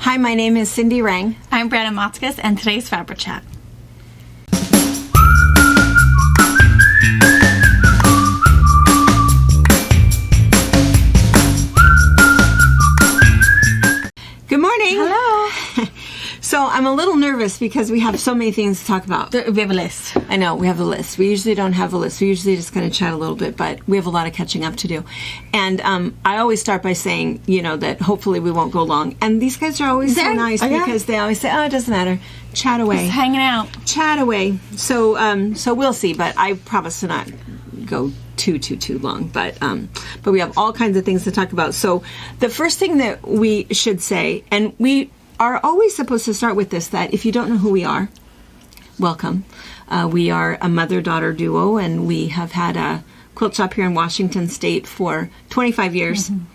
Hi, my name is Cindy Rang. I'm Brandon Motzkus, and today's FabriChat. Good morning. Hello. So I'm a little nervous because we have so many things to talk about. We have a list. I know, we have a list. We usually don't have a list. We usually just kind of chat a little bit, but we have a lot of catching up to do. And I always start by saying, that hopefully we won't go long. And these guys are always so nice because they always say, it doesn't matter. Chat away. Just hanging out. Chat away. So we'll see, but I promise to not go too long. But we have all kinds of things to talk about. So the first thing that we should say, and we are always supposed to start with this, that if you don't know who we are, welcome. We are a mother-daughter duo, and we have had a quilt shop here in Washington State for 25 years. Mm-hmm.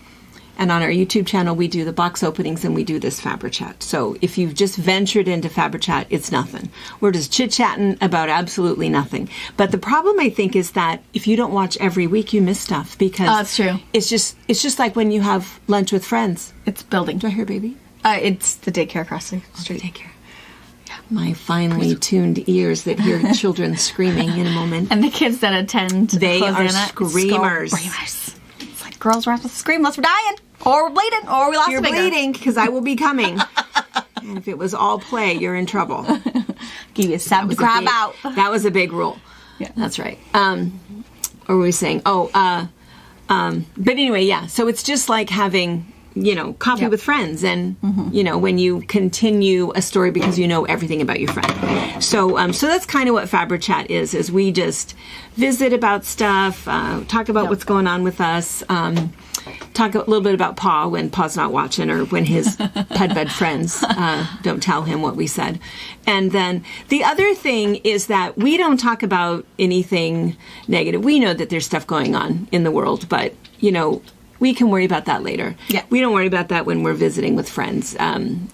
And on our YouTube channel, we do the box openings and we do this FabriChat. So if you've just ventured into FabriChat, it's nothing. We're just chit-chatting about absolutely nothing. But the problem, I think, is that if you don't watch every week, you miss stuff. Because that's true. It's just like when you have lunch with friends. It's building. Do I hear baby? It's the daycare across the street. Daycare. Yeah. My finely tuned ears that hear children screaming in a moment. And the kids that attend. They are screamers. It's like, girls, we're supposed to scream unless we're dying. Or we're bleeding, or we lost a finger. You're bleeding, because I will be coming. And if it was all play, you're in trouble. Give you something to grab out. That was a big rule. Yeah. That's right. Or were we saying, but anyway, yeah. So it's just like having, coffee with friends. And, when you continue a story because you know everything about your friend. So that's kind of what FabriChat is we just visit about stuff, talk about what's going on with us, talk a little bit about Pa when Pa's not watching, or when his ped bed friends don't tell him what we said. And then the other thing is that we don't talk about anything negative. We know that there's stuff going on in the world, but, we can worry about that later. Yeah. We don't worry about that when we're visiting with friends.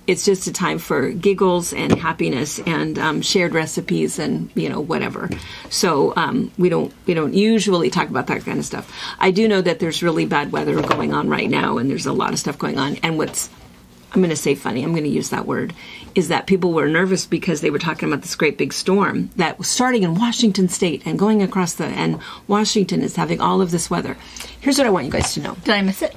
It's just a time for giggles and happiness and shared recipes and whatever. So we don't usually talk about that kind of stuff. I do know that there's really bad weather going on right now, and there's a lot of stuff going on. And what's, I'm going to say funny, I'm going to use that word, is that people were nervous because they were talking about this great big storm that was starting in Washington State and going across and Washington is having all of this weather. Here's what I want you guys to know. Did I miss it?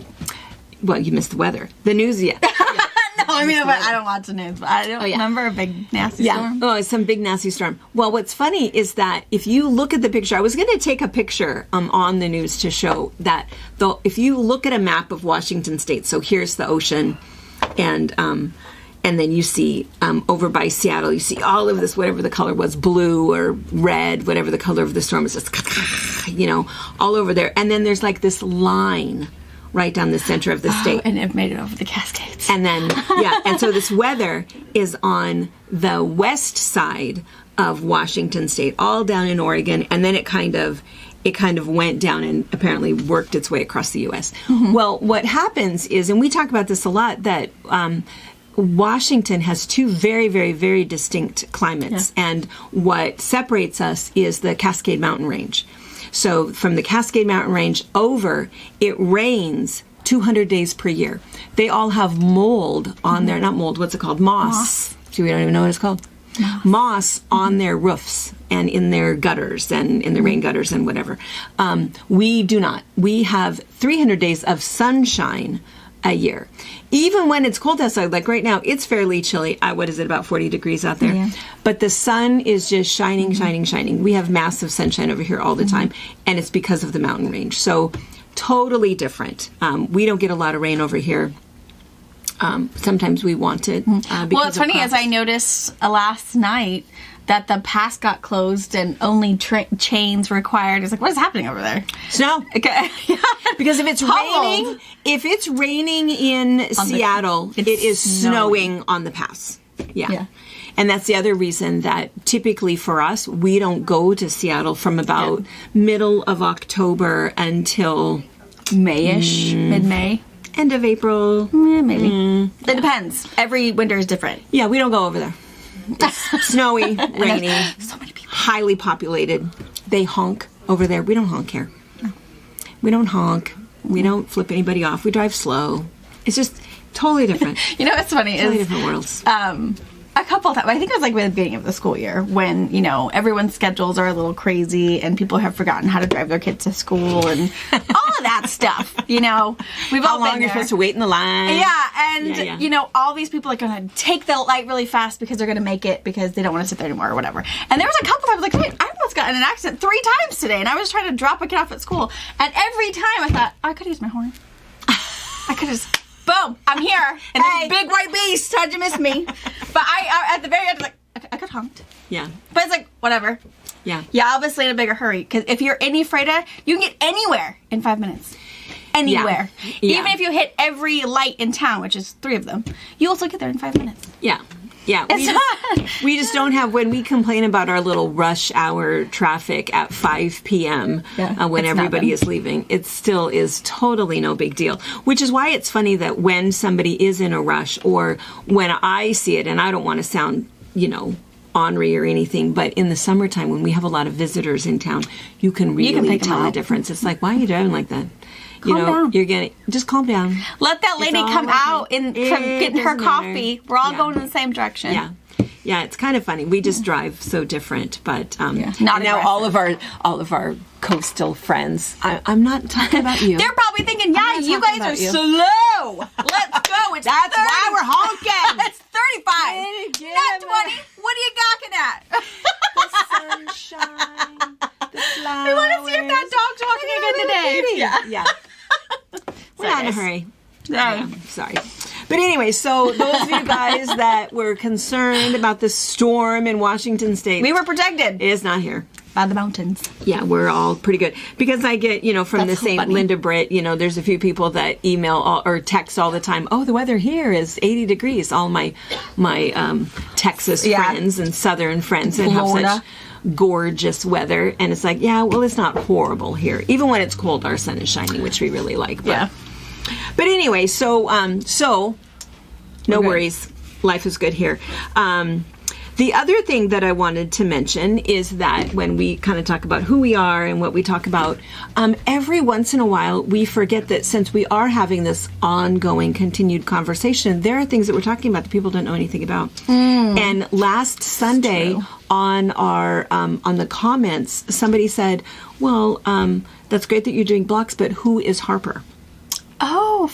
Well, you missed the weather. The news, yeah. No, I mean, I don't watch the news, but I don't remember a big nasty storm. Oh, it's some big nasty storm. Well, what's funny is that if you look at the picture, I was going to take a picture on the news to show that if you look at a map of Washington State, so here's the ocean, and then you see over by Seattle, you see all of this, whatever the color was, blue or red, whatever the color of the storm is, just, all over there. And then there's like this line right down the center of the state. And it made it over the Cascades. And then, and so this weather is on the west side of Washington State, all down in Oregon, and then it kind of went down and apparently worked its way across the U.S. Mm-hmm. Well, what happens is, and we talk about this a lot, that Washington has two very, very, very distinct climates. Yeah. And what separates us is the Cascade Mountain Range. So from the Cascade Mountain Range over, it rains 200 days per year. They all have mold on their, not mold, what's it called? Moss. So we don't even know what it's called. Moss on their roofs and in their gutters and in the rain gutters and whatever. We do not. We have 300 days of sunshine a year. Even when it's cold outside, like right now, it's fairly chilly. What is it, about 40 degrees out there? Yeah. But the sun is just shining, shining, shining. We have massive sunshine over here all the time, and it's because of the mountain range. So totally different. We don't get a lot of rain over here. Sometimes we want it. Well, it's funny, as I noticed last night that the pass got closed and only chains required. It's like, what is happening over there? Snow. Okay. Because if it's raining in Seattle, it is snowing on the pass. Yeah. And that's the other reason that typically for us, we don't go to Seattle from about middle of October until May-ish, mid-May. End of April. Yeah, maybe. It depends. Every winter is different. Yeah, we don't go over there. It's snowy, rainy, so many people. Highly populated. They honk over there. We don't honk here. No. We don't honk. We don't flip anybody off. We drive slow. It's just, Totally different. You know what's funny Totally is different worlds. a couple of times, I think it was like at the beginning of the school year when, you know, everyone's schedules are a little crazy and people have forgotten how to drive their kids to school and all of that stuff, you know. We've How all long been you're there. supposed to wait in the line. Yeah, and, Yeah. you know, all these people are going to take the light really fast because they're going to make it because they don't want to sit there anymore or whatever. And there was a couple times like, wait, I almost got in an accident 3 times today and I was trying to drop a kid off at school. And every time I thought, I could use my horn. I could just... Boom! I'm here, and this big white beast tried to miss me. But I at the very end, I was like, I could honked. Yeah. But it's like, whatever. Yeah. Yeah, obviously in a bigger hurry. Because if you're in Ephrata, you can get anywhere in 5 minutes. Anywhere. Yeah. Even if you hit every light in town, which is 3 of them, you also get there in 5 minutes. Yeah. Yeah. We just don't have, when we complain about our little rush hour traffic at 5 p.m. When it's everybody nothing. is leaving, it still is totally no big deal. Which is why it's funny that when somebody is in a rush, or when I see it, and I don't want to sound, you know, ornery or anything, but in the summertime when we have a lot of visitors in town, you can really pick 'em tell the out. difference. It's like, why are you driving like that? Calm down. You're getting, just calm down. Let that lady all come okay. out from getting her doesn't coffee. matter. We're all Yeah. going in the same direction. Yeah. Yeah, it's kind of funny. We just drive so different, but Not and now aggressive. all of our coastal friends. I'm not talking about you. They're probably thinking, yeah, not you talking guys are about you. slow. Let's go. It's That's 30. why we're honking. It's 35. Get Not him 20. What are you gawking at? The sunshine, the flowers. We want to see if that dog's walking again today. Yeah. We're Sorry, not in a guys. hurry. Yeah. Sorry. But anyway, so those of you guys that were concerned about the storm in Washington State, We were protected it is not here. by the mountains. Yeah, we're all pretty good. Because I get, you know, from That's the St. funny. Linda Britt, you know, there's a few people that email or text all the time, oh, the weather here is 80 degrees. All my Texas Yeah. friends and Southern friends that have Florida. such gorgeous weather. And it's like, yeah, well, it's not horrible here. Even when it's cold, our sun is shining, which we really like. But, but anyway, so no good. worries. Life is good here. The other thing that I wanted to mention is that when we kind of talk about who we are and what we talk about, every once in a while we forget that since we are having this ongoing, continued conversation, there are things that we're talking about that people don't know anything about. And last Sunday on our on the comments, somebody said, "Well, that's great that you're doing blocks, but who is Harper?" Oh,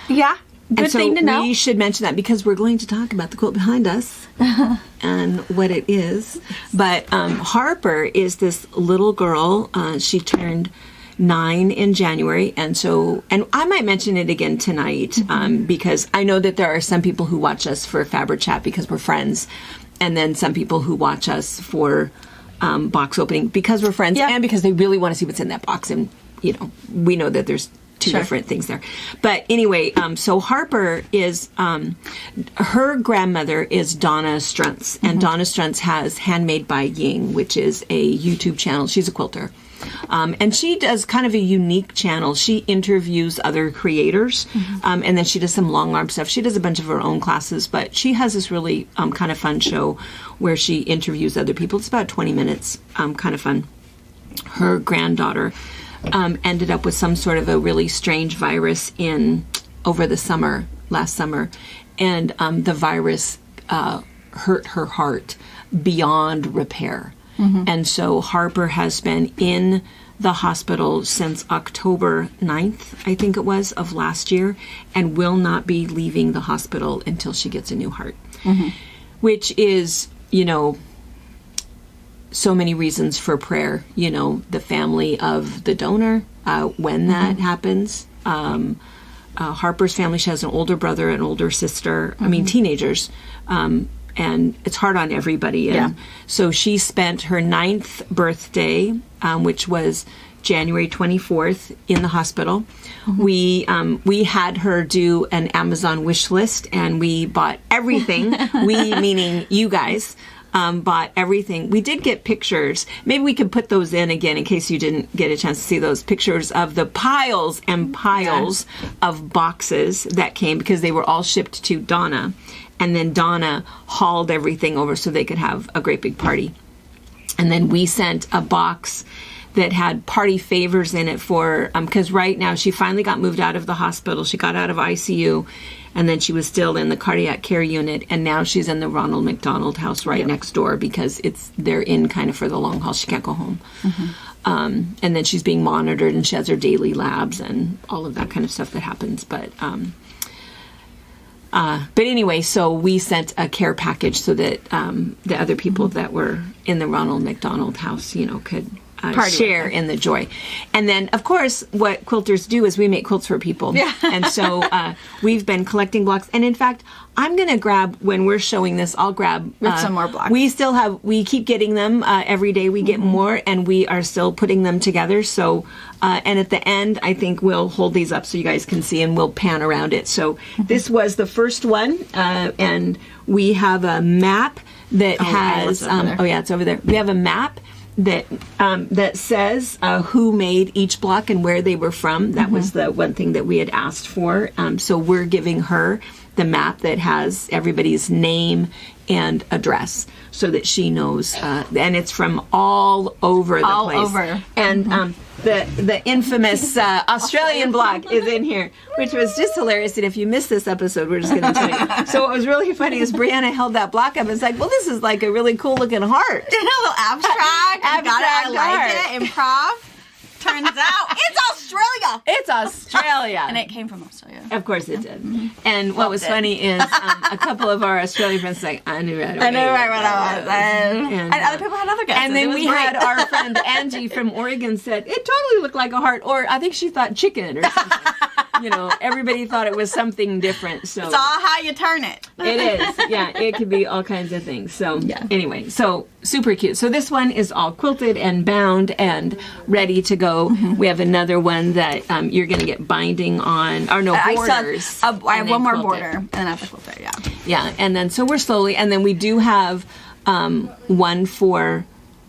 yeah. Good And so thing to know. we should mention that because we're going to talk about the quote behind us and what it is. But Harper is this little girl. She turned 9 in January. And I might mention it again tonight because I know that there are some people who watch us for FabriChat because we're friends. And then some people who watch us for box opening because we're friends and because they really want to see what's in that box. And, you know, we know that there's two different things there. But anyway, so Harper is, her grandmother is Donna Struntz. And Donna Struntz has Handmade by Ying, which is a YouTube channel. She's a quilter. And she does kind of a unique channel. She interviews other creators, and then she does some long arm stuff. She does a bunch of her own classes, but she has this really kind of fun show where she interviews other people. It's about 20 minutes, kind of fun. Her granddaughter ended up with some sort of a really strange virus over the last summer, and the virus hurt her heart beyond repair. And so Harper has been in the hospital since October 9th, I think it was, of last year, and will not be leaving the hospital until she gets a new heart. Which is, you know, so many reasons for prayer. You know, the family of the donor, when that happens. Harper's family, she has an older brother, an older sister, I mean, teenagers. And it's hard on everybody. And so she spent her 9th birthday, which was January 24th, in the hospital. We had her do an Amazon wish list, and we bought everything. We, meaning you guys, bought everything. We did get pictures. Maybe we could put those in again in case you didn't get a chance to see those pictures of the piles and piles of boxes that came because they were all shipped to Donna. And then Donna hauled everything over so they could have a great big party. And then we sent a box that had party favors in it for, because right now she finally got moved out of the hospital. She got out of ICU, and then she was still in the cardiac care unit, and now she's in the Ronald McDonald House right next door because they're in kind of for the long haul. She can't go home. And then she's being monitored, and she has her daily labs and all of that kind of stuff that happens. But anyway, so we sent a care package so that the other people that were in the Ronald McDonald House, could share in the joy. And then, of course, what quilters do is we make quilts for people. Yeah. And so we've been collecting blocks. And in fact, I'm going to grab, when we're showing this, I'll grab some more blocks. We keep getting them every day. We get more, and we are still putting them together. So, and at the end, I think we'll hold these up so you guys can see, and we'll pan around it. So this was the first one, and we have a map that has, it's over there. We have a map that says who made each block and where they were from. That was the one thing that we had asked for. So we're giving her the map that has everybody's name and address so that she knows. And it's from all over the place. All over. And the infamous Australian block is in here, which was just hilarious. And if you missed this episode, we're just going to tell you. So what was really funny is Brianna held that block up and was like, well, this is like a really cool looking heart. A little abstract. I like it. Improv. Turns out it's Australia. It's Australia. And it came from Australia. Of course it did. And what was funny is a couple of our Australian friends like, I knew right away. I knew right what I was. And other people had other guesses. And then we had our friend Angie from Oregon said, it totally looked like a heart. Or I think she thought chicken or something. Everybody thought it was something different. So it's all how you turn it. It is. Yeah, it could be all kinds of things. So anyway, so super cute. So this one is all quilted and bound and ready to go. We have another one that you're going to get binding on, or no, borders. I have one more border, and then I have the quilter, Yeah, and then so we're slowly, and then we do have one for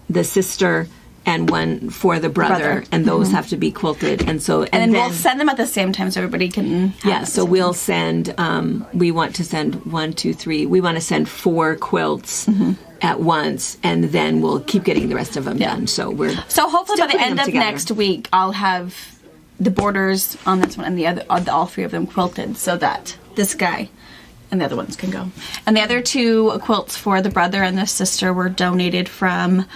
the sister and one for the brother. And those have to be quilted, and then we'll send them at the same time so everybody can have so we'll send we want to send 1, 2, 3, we want to send 4 quilts at once, and then we'll keep getting the rest of them done. So hopefully by the end of next week I'll have the borders on this one and the other, all 3 of them quilted, so that this guy and the other ones can go. And the other 2 quilts for the brother and the sister were donated from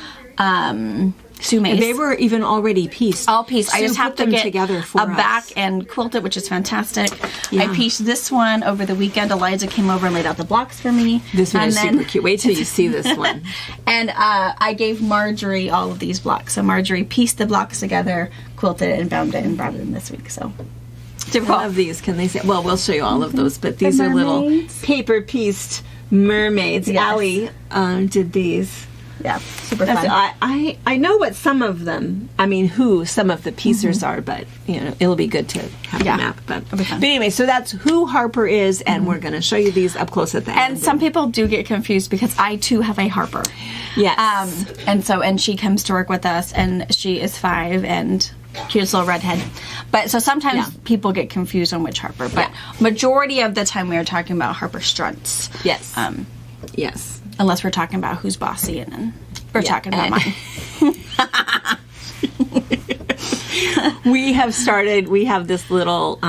Sue Mays. They were even already pieced. All pieced. I just have to get together for a back and quilt it, which is fantastic. I pieced this one over the weekend. Eliza came over and laid out the blocks for me. This one is super cute. Wait till you see this one. And I gave Marjorie all of these blocks. So Marjorie pieced the blocks together, quilted it, and bound it, and brought it in this week. So super cool. I love these. Can they say? Well, we'll show you all of those, but these are little paper pieced mermaids. Yes. Allie did these. Yeah, super fun. I know what some of them, who some of the piecers are, but, it'll be good to have the map. But anyway, so that's who Harper is, and we're going to show you these up close at the end. And some people do get confused because I, too, have a Harper. Yes. And she comes to work with us, and she is 5, and cute little redhead. But so sometimes people get confused on which Harper, but majority of the time we are talking about Harper Strunts. Yes. Yes. Unless we're talking about who's bossy, and then we're talking about mine. We have this little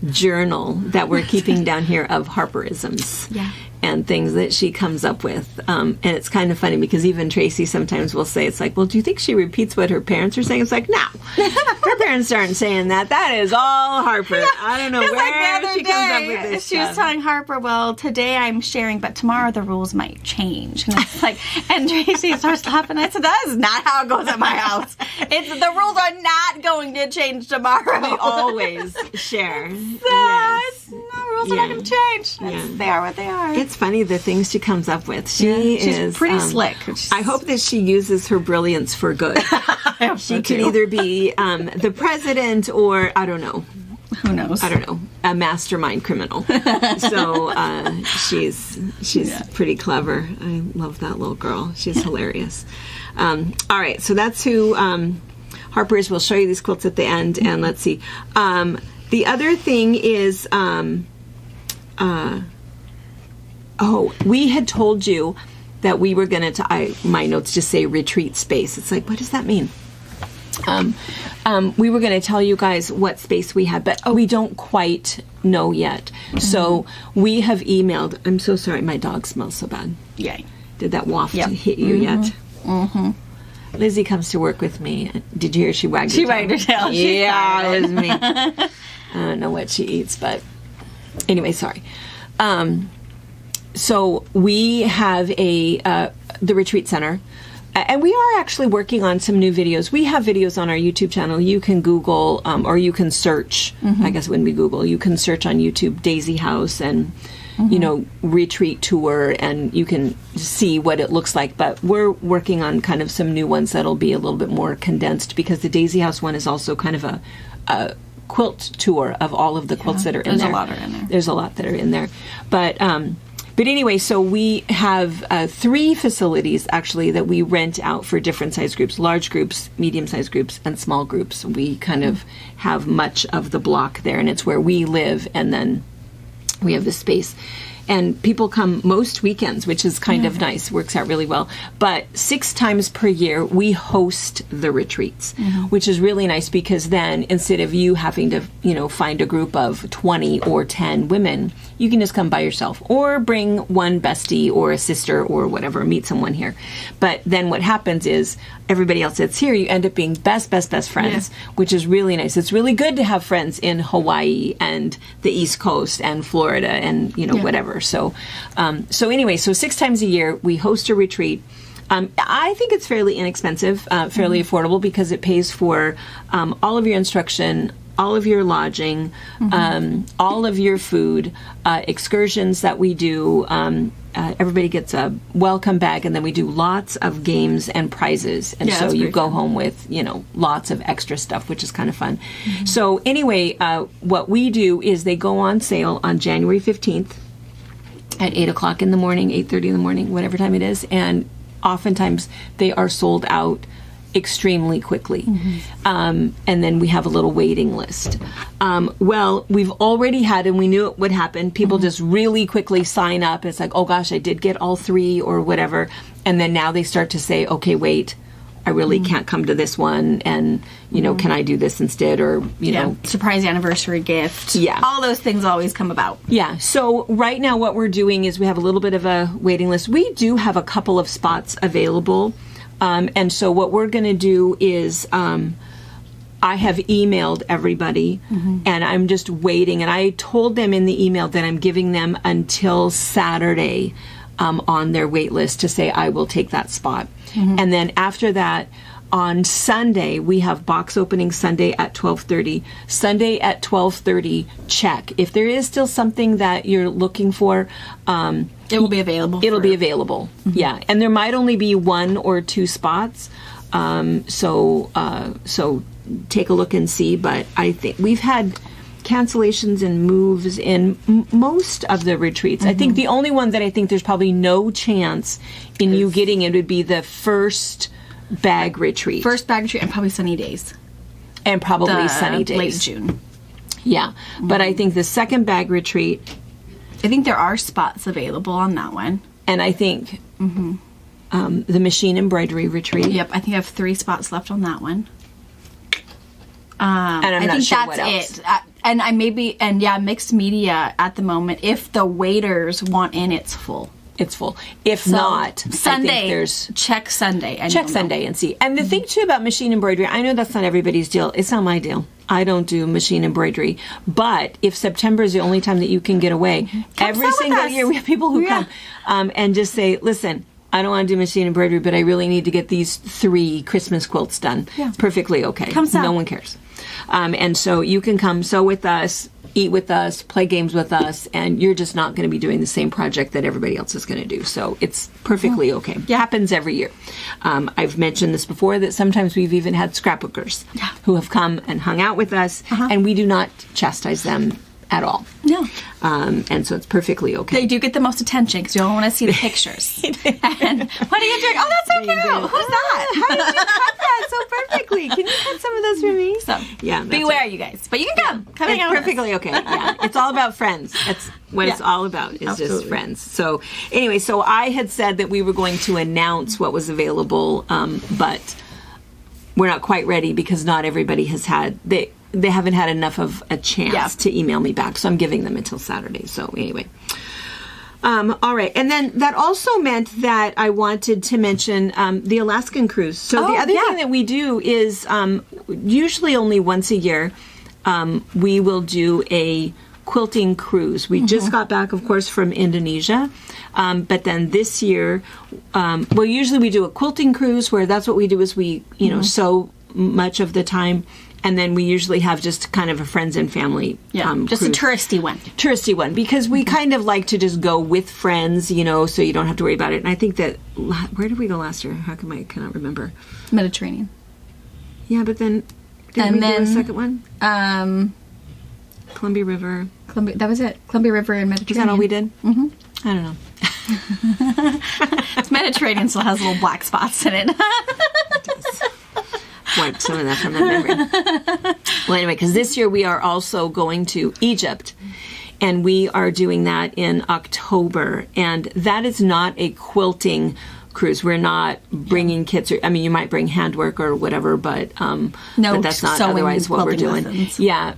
journal that we're keeping down here of Harperisms. Yeah. And things that she comes up with. And it's kind of funny because even Tracy sometimes will say, it's like, well, do you think she repeats what her parents are saying? It's like, no. Her parents aren't saying that. That is all Harper. I don't know where she comes up with this She was telling Harper, well, today I'm sharing, but tomorrow the rules might change. And it's like, and Tracy starts laughing. I said, that is not how it goes at my house. The rules are not going to change tomorrow. We always share. Yes. No, rules are not going to change. They are what they are. It's funny the things she comes up with. She's pretty slick. I hope that she uses her brilliance for good. She could either be the president or, I don't know. Who knows? I don't know. A mastermind criminal. So she's pretty clever. I love that little girl. She's hilarious. All right, so that's who Harper is. We'll show you these quilts at the end, and let's see. The other thing is... we had told you that we were going to, my notes just say retreat space. It's like, what does that mean? We were going to tell you guys what space we had, but we don't quite know yet. So we have emailed. I'm so sorry, my dog smells so bad. Yay. Did that waft hit you yet? Mm-hmm. Lizzie comes to work with me. Did you hear she wagged her tail? She wagged her tail. Yeah, it was me. I don't know what she eats, but anyway, sorry. So we have the retreat center. And we are actually working on some new videos. We have videos on our YouTube channel. You can Google, or you can search, I guess when we Google, you can search on YouTube Daisy House and, retreat tour, and you can see what it looks like. But we're working on kind of some new ones that'll be a little bit more condensed, because the Daisy House one is also kind of a quilt tour of all of the quilts that are in there. There's a lot are in there. There's a lot that are in there. But anyway, so we have 3 facilities, actually, that we rent out for different size groups: large groups, medium-sized groups, and small groups. We kind of have much of the block there, and it's where we live, and then we have the space. And people come most weekends, which is kind of nice, works out really well. But 6 times per year, we host the retreats, which is really nice, because then instead of you having to, find a group of 20 or 10 women, you can just come by yourself, or bring one bestie or a sister or whatever, meet someone here. But then what happens is everybody else that's here, you end up being best friends, which is really nice. It's really good to have friends in Hawaii and the East Coast and Florida and, whatever. So anyway, 6 times a year we host a retreat. I think it's fairly inexpensive, fairly affordable, because it pays for all of your instruction, all of your lodging, all of your food, excursions that we do. Everybody gets a welcome bag, and then we do lots of games and prizes. And so you go home with, lots of extra stuff, which is kind of fun. So anyway, what we do is they go on sale on January 15th at 8 o'clock in the morning, 8:30 in the morning, whatever time it is. And oftentimes they are sold out extremely quickly. And then we have a little waiting list. Well, we've already had, and we knew it would happen, people just really quickly sign up. It's like, oh gosh, I did get all 3 or whatever. And then now they start to say, okay, wait, I really can't come to this one. And, can I do this instead? Or, surprise anniversary gift. Yeah. All those things always come about. Yeah. So right now what we're doing is we have a little bit of a waiting list. We do have a couple of spots available. And so what we're going to do is I have emailed everybody, and I'm just waiting. And I told them in the email that I'm giving them until Saturday on their wait list to say I will take that spot. And then after that, on Sunday, we have box opening Sunday at 12:30. Sunday at 12:30, check. If there is still something that you're looking for, it will be available. It'll be available. Yeah. And there might only be 1 or 2 spots. So take a look and see. But I think we've had cancellations and moves in most of the retreats. I think the only one that I think there's probably no chance in you getting it would be the first bag retreat. First bag retreat, and probably sunny days. And probably sunny days. Late June. Yeah. But I think the second bag retreat, I think there are spots available on that one. And I think the machine embroidery retreat. Yep, I think I have 3 spots left on that one. And I'm not sure what else. I think that's it. And I maybe, mixed media at the moment. If the waiters want in, it's full. It's full. If not, Sunday, I think there's... Check Sunday. Check Sunday and see. And the thing, too, about machine embroidery, I know that's not everybody's deal. It's not my deal. I don't do machine embroidery. But if September is the only time that you can get away, every single year we have people who come and just say, listen, I don't want to do machine embroidery, but I really need to get these 3 Christmas quilts done. Yeah. Perfectly okay. No one cares. And so you can come sew with us, eat with us, play games with us, and you're just not going to be doing the same project that everybody else is going to do. So it's perfectly okay. It happens every year. I've mentioned this before, that sometimes we've even had scrapbookers who have come and hung out with us, and we do not chastise them at all. No. And so it's perfectly okay. They do get the most attention because you all want to see the pictures. And what are you doing? Oh, that's so cute. Who's that? How did you cut that so perfectly? Can you cut some of those for me? So, beware, you guys. But you can come. Come it's hang out perfectly okay. Yeah. It's all about friends. That's what it's all about, is just friends. So anyway, so I had said that we were going to announce what was available, but we're not quite ready because not everybody has had they haven't had enough of a chance to email me back. So I'm giving them until Saturday. So anyway. All right. And then that also meant that I wanted to mention the Alaskan cruise. So the other thing that we do is usually only once a year, we will do a quilting cruise. We just got back, of course, from Indonesia. But then this year, usually we do a quilting cruise where that's what we do is we, sew much of the time. And then we usually have just kind of a friends and family just cruise. a touristy one. Touristy one, because we kind of like to just go with friends, so you don't have to worry about it. And I think that, where did we go last year? How come I cannot remember? Mediterranean. Yeah, but then, did we do a second one? Columbia River. That was it. Columbia River and Mediterranean. Is that all we did? Mm-hmm. I don't know. It's Mediterranean still has little black spots in it. It does. Wipe some of that from my memory. Well, anyway, because this year we are also going to Egypt, and we are doing that in October, and that is not a quilting cruise. We're not bringing kits, you might bring handwork or whatever, but that's not otherwise what we're doing. Lessons. Yeah.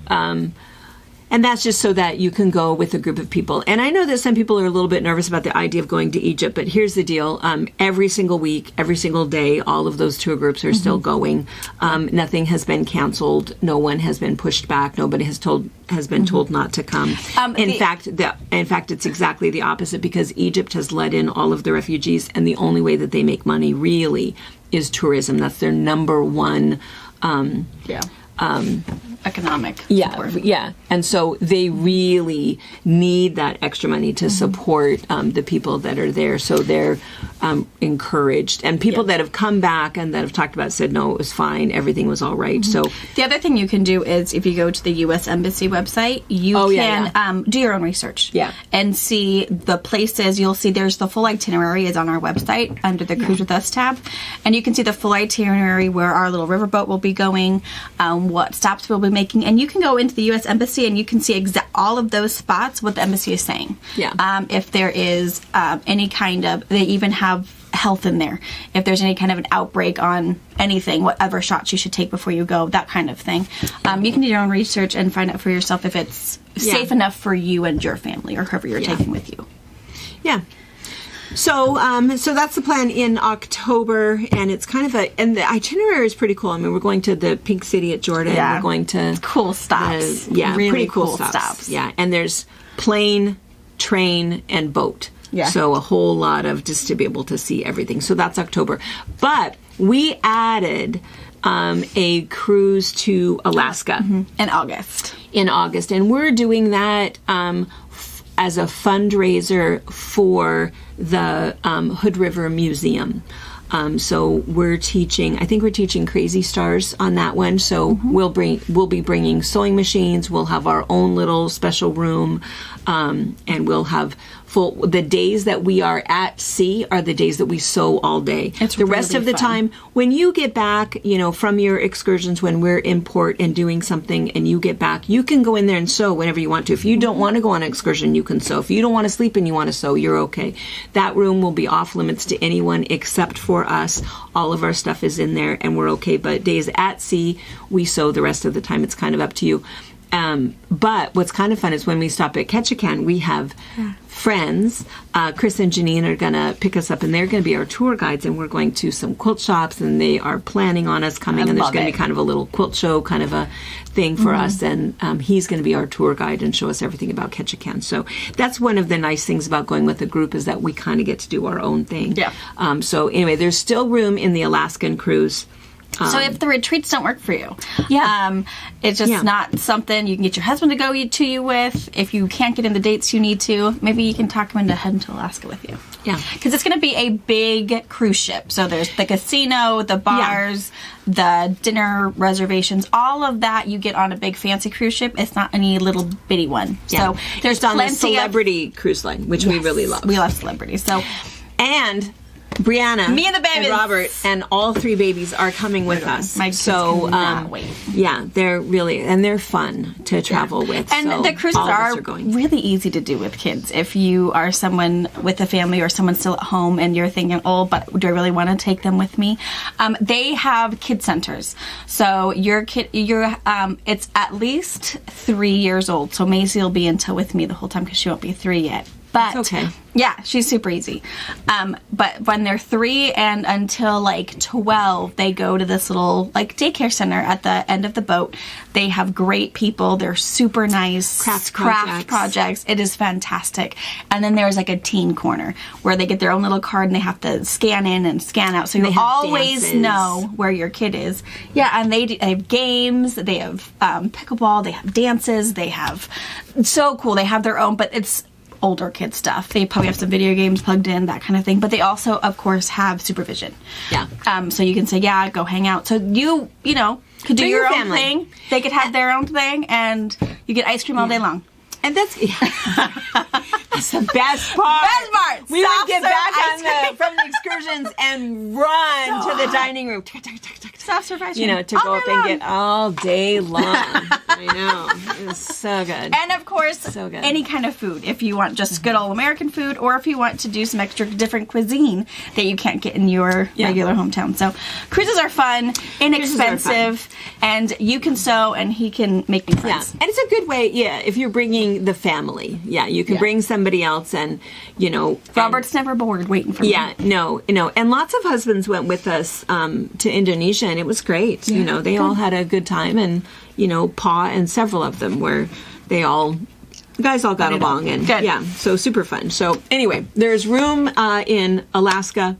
And that's just so that you can go with a group of people. And I know that some people are a little bit nervous about the idea of going to Egypt, but here's the deal. Every single week, every single day, all of those tour groups are still going. Nothing has been canceled. No one has been pushed back. Nobody has been told not to come. In fact, it's exactly the opposite, because Egypt has let in all of the refugees, and the only way that they make money really is tourism. That's their number one economic support. Yeah. And so they really need that extra money to support the people that are there. So they're encouraged. And people that have come back and that have talked about it said, no, it was fine. Everything was all right. So the other thing you can do is if you go to the U.S. Embassy website, you can do your own research. Yeah. And see the places. You'll see there's the full itinerary is on our website under the Cruise With Us tab. And you can see the full itinerary where our little riverboat will be going, what stops we'll be making. And you can go into the U.S. Embassy and you can see all of those spots, what the embassy is saying. Yeah. If there is any kind of, they even have health in there. If there's any kind of an outbreak on anything, whatever shots you should take before you go, that kind of thing. You can do your own research and find out for yourself if it's safe enough for you and your family or whoever you're taking with you. Yeah. So that's the plan in October, and it's kind of and the itinerary is pretty cool. We're going to the Pink City at Jordan. Yeah. We're going to cool stops. Really pretty cool stops. Yeah, and there's plane, train, and boat. Yeah. So a whole lot of just to be able to see everything. So that's October. But we added a cruise to Alaska in August. And we're doing that as a fundraiser for the Hood River Museum. So we're teaching Crazy Stars on that one. So we'll be bringing sewing machines. We'll have our own little special room, and we'll have the days that we are at sea are the days that we sew all day. It's the rest really of the fun. time, when you get back, from your excursions, when we're in port and doing something and you get back, you can go in there and sew whenever you want to. If you don't want to go on an excursion, you can sew. If you don't want to sleep and you want to sew, you're okay. That room will be off limits to anyone except for us. All of our stuff is in there and we're okay. But days at sea, we sew. The rest of the time, it's kind of up to you. But what's kind of fun is when we stop at Ketchikan, we have friends. Chris and Janine are going to pick us up, and they're going to be our tour guides, and we're going to some quilt shops, and they are planning on us coming, and there's going to be kind of a little quilt show kind of a thing for us, and he's going to be our tour guide and show us everything about Ketchikan. So that's one of the nice things about going with a group is that we kind of get to do our own thing. Yeah. So anyway, there's still room in the Alaskan cruise. So if the retreats don't work for you, it's just not something you can get your husband to go to you with. If you can't get in the dates you need to, maybe you can talk him into heading to Alaska with you. Yeah. Because it's going to be a big cruise ship. So there's the casino, the bars, the dinner reservations, all of that you get on a big fancy cruise ship. It's not any little bitty one. Yeah. So there's on plenty the Celebrity cruise line, which we really love. We love Celebrity. So, and Brianna, me and the babies, and Robert, and all 3 babies are coming with us. My kids cannot wait. Yeah, they're fun to travel with. And so the cruises are going. really easy to do with kids. If you are someone with a family or someone still at home and you're thinking, oh, but do I really want to take them with me? They have kid centers. So your kid, it's at least 3 years old. So Maisie will be with me the whole time because she won't be 3 yet. But it's okay. Yeah, she's super easy. But when they're 3 and until like 12, they go to this little like daycare center at the end of the boat. They have great people. They're super nice. Craft projects. It is fantastic. And then there's like a teen corner where they get their own little card and they have to scan in and scan out. So you always know where your kid is. Yeah, and they have games. They have pickleball. They have dances. They have so cool. They have their own, but it's older kid stuff. They probably have some video games plugged in, that kind of thing. But they also, of course, have supervision. Yeah. So you can say, yeah, go hang out. So you could do your own thing. They could have their own thing, and you get ice cream all day long. And that's the best part. Best part. We would get back from the excursions and run to the dining room. Soft serve ice to cream. go up and get all day long. I know. It was so good. And of course, any kind of food. If you want just good old American food, or if you want to do some extra different cuisine that you can't get in your regular hometown. So cruises are fun, inexpensive, and you can sew and he can make new friends. Yeah. And it's a good way, if you're bringing the family. Yeah, you can bring somebody else and, Robert's never bored waiting for me. Yeah, no. And lots of husbands went with us to Indonesia, and it was great. Yeah, they all had a good time, and, Pa and several of them guys all got along. And yeah, so super fun. So anyway, there's room in Alaska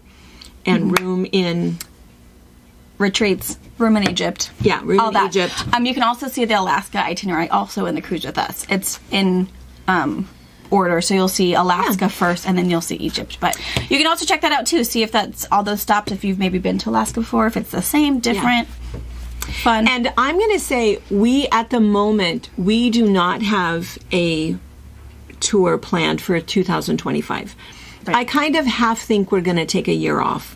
and room in... retreats. Room in Egypt. Yeah, room in Egypt. You can also see the Alaska itinerary also in the cruise with us. It's in order, so you'll see Alaska first, and then you'll see Egypt. But you can also check that out too. See if that's all those stops. If you've maybe been to Alaska before, if it's the same, different, fun. And I'm going to say at the moment we do not have a tour planned for 2025. Right. I kind of half think we're going to take a year off.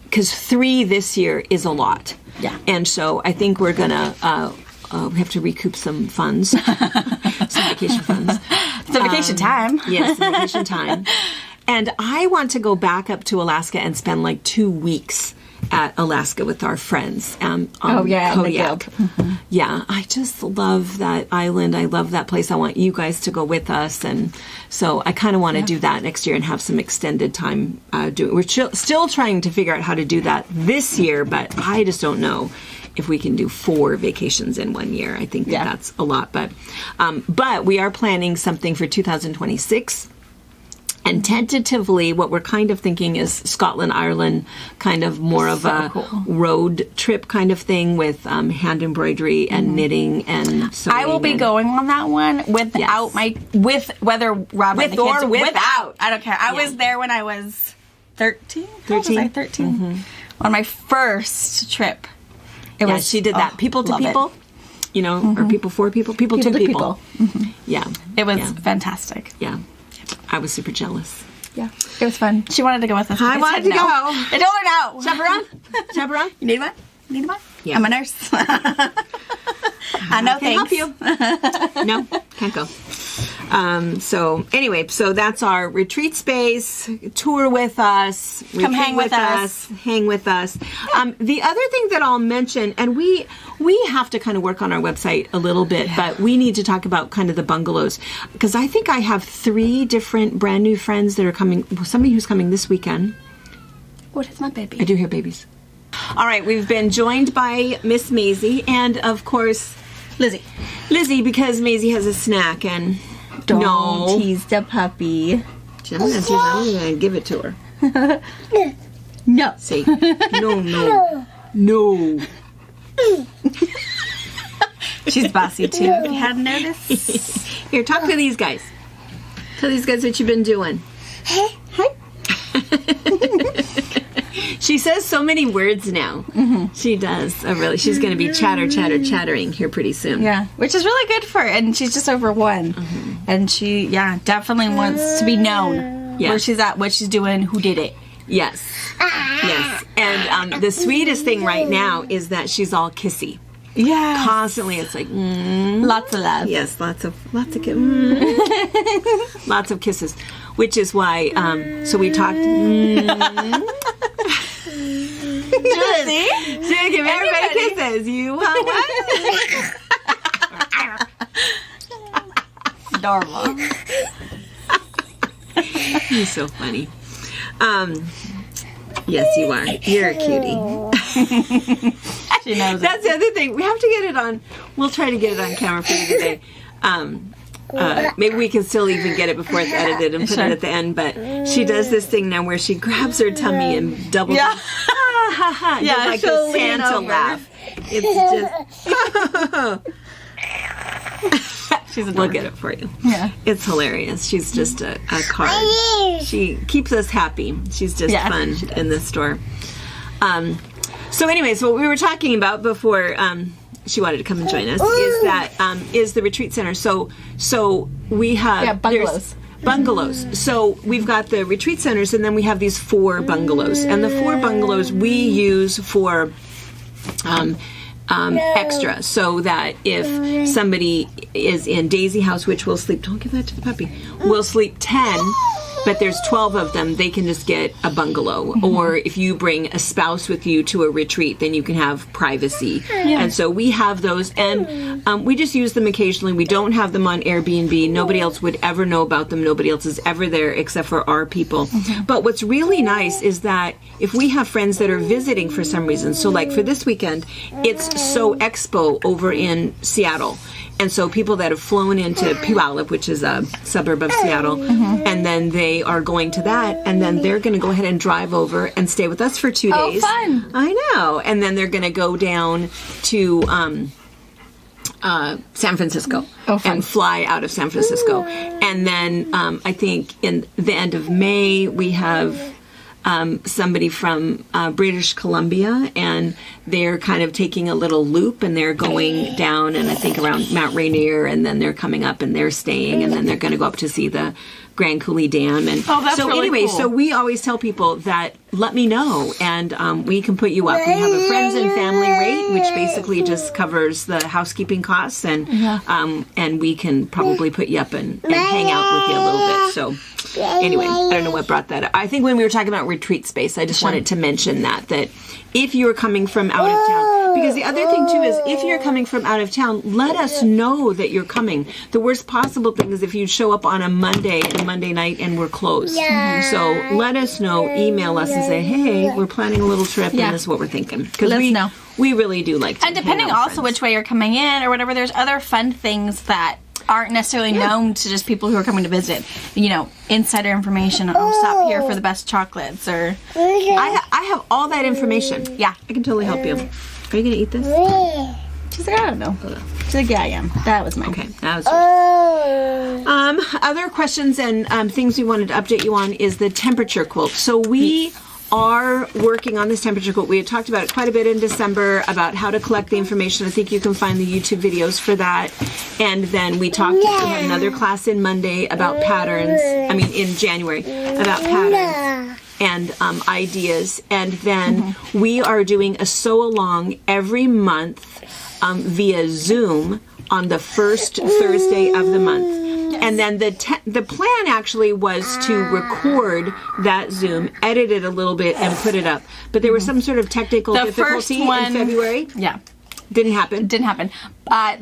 Because 3 this year is a lot. Yeah. And so I think we're going to, we have to recoup some funds, some vacation funds. Some vacation time. Yes, some vacation time. And I want to go back up to Alaska and spend like 2 weeks at Alaska with our friends on Kodiak. Mm-hmm. Yeah, I just love that island. I love that place. I want you guys to go with us, and so I kind of want to do that next year and have some extended time doing. We're still trying to figure out how to do that this year, but I just don't know if we can do 4 vacations in 1 year. I think that's a lot, but we are planning something for 2026. And tentatively, what we're kind of thinking is Scotland, Ireland, kind of more of a road trip kind of thing with hand embroidery and knitting and sewing. I will be going on that one without whether Robert with or without. I don't care. I was there when I was 13. 13? Was I 13? Mm-hmm. On my first trip. She did that. People to people. Or people for people. People to people. Mm-hmm. Yeah. It was fantastic. Yeah. I was super jealous. Yeah, it was fun. She wanted to go with us. I wanted to go. I told her no. Chaperone? You need one? You need one? Yeah. I'm a nurse. I know can't things. help you. No, can't go. So anyway, that's our retreat space. Tour with us. Come hang with us. Hang with us. The other thing that I'll mention, and we have to kind of work on our website a little bit, but we need to talk about kind of the bungalows, because I think I have 3 different brand new friends that are coming. Somebody who's coming this weekend. What is my baby? I do hear babies. All right, we've been joined by Miss Maisie and, of course, Lizzie, because Maisie has a snack and don't tease the puppy. I'm going to give it to her. No. See? No. She's bossy too, if you hadn't noticed. Here, talk to these guys. Tell these guys what you've been doing. Hey. She says so many words now. Mm-hmm. She does. Oh, really? She's going to be chattering here pretty soon. Yeah, which is really good for her. And she's just over 1. Mm-hmm. And she, definitely wants to be known. where she's at, what she's doing, who did it. Yes. Yes. And the sweetest thing right now is that she's all kissy. Yeah. Constantly, it's like, lots of love. Yes, lots of lots of kisses, which is why. So we talked. See? Give everybody kisses. You want one? Adorable. You're so funny. Yes, you are. You're a cutie. She knows it. That's the other thing. We have to get it on. We'll try to get it on camera for you today. Maybe we can still even get it before it's edited and put it at the end. But she does this thing now where she grabs her tummy and doubles. Yeah. Ha ha ha. Yeah, like she'll the lean Santa over. laugh. It's just. She's We'll get it for you. Yeah. It's hilarious. She's just a card. She keeps us happy. She's just fun in the store. So anyways, what we were talking about before she wanted to come and join us is that is the retreat center. So we have bungalows. Bungalows. So we've got the retreat centers, and then we have these 4 bungalows, and the 4 bungalows we use for extra, so that if somebody is in Daisy House, which will sleep, don't give that to the puppy, will sleep 10, but there's 12 of them, they can just get a bungalow. Or if you bring a spouse with you to a retreat, then you can have privacy. And so we have those, and we just use them occasionally. We don't have them on Airbnb. Nobody else would ever know about them. Nobody else is ever there except for our people. But what's really nice is that if we have friends that are visiting for some reason, so like for this weekend, it's So Expo over in Seattle. And so people that have flown into Puyallup, which is a suburb of Seattle, and then they are going to that, and then they're going to go ahead and drive over and stay with us for 2 days. Oh, fun. I know. And then they're going to go down to San Francisco and fly out of San Francisco. And then I think in the end of May, we have somebody from British Columbia, and they're kind of taking a little loop, and they're going down, and I think around Mount Rainier, and then they're coming up and they're staying, and then they're going to go up to see the Grand Coulee Dam. And that's so really anyway, cool. so we always tell people that let me know, and we can put you up. We have a friends and family rate, which basically just covers the housekeeping costs, and we can probably put you up and hang out with you a little bit. So anyway, I don't know what brought that up. I think when we were talking about retreat space, I just wanted to mention that if you're coming from out of town, because the other thing too is if you're coming from out of town, let us know that you're coming. The worst possible thing is if you show up on a Monday night and we're closed. So let us know, email us and say, hey, we're planning a little trip and this is what we're thinking. Because we really do like to And depending hang out with also friends. which way you're coming in or whatever, there's other fun things that aren't necessarily known to just people who are coming to visit. You know, insider information. Oh, stop here for the best chocolates. Or I have all that information. Yeah. I can totally help you. Are you going to eat this? She's like, I don't know. She's like, yeah, I am. That was mine. Okay, that was yours. Other questions and things we wanted to update you on is the temperature quilt. So we are working on this temperature quilt. We had talked about it quite a bit in December about how to collect the information. I think you can find the YouTube videos for that. And then we talked, we had another class in Monday about patterns, in January, about patterns and ideas. And then we are doing a sew-along every month via Zoom on the first Thursday of the month. And then the plan actually was to record that Zoom, edit it a little bit, and put it up. But there was some sort of technical difficulty in February. Yeah. Didn't happen. Didn't happen.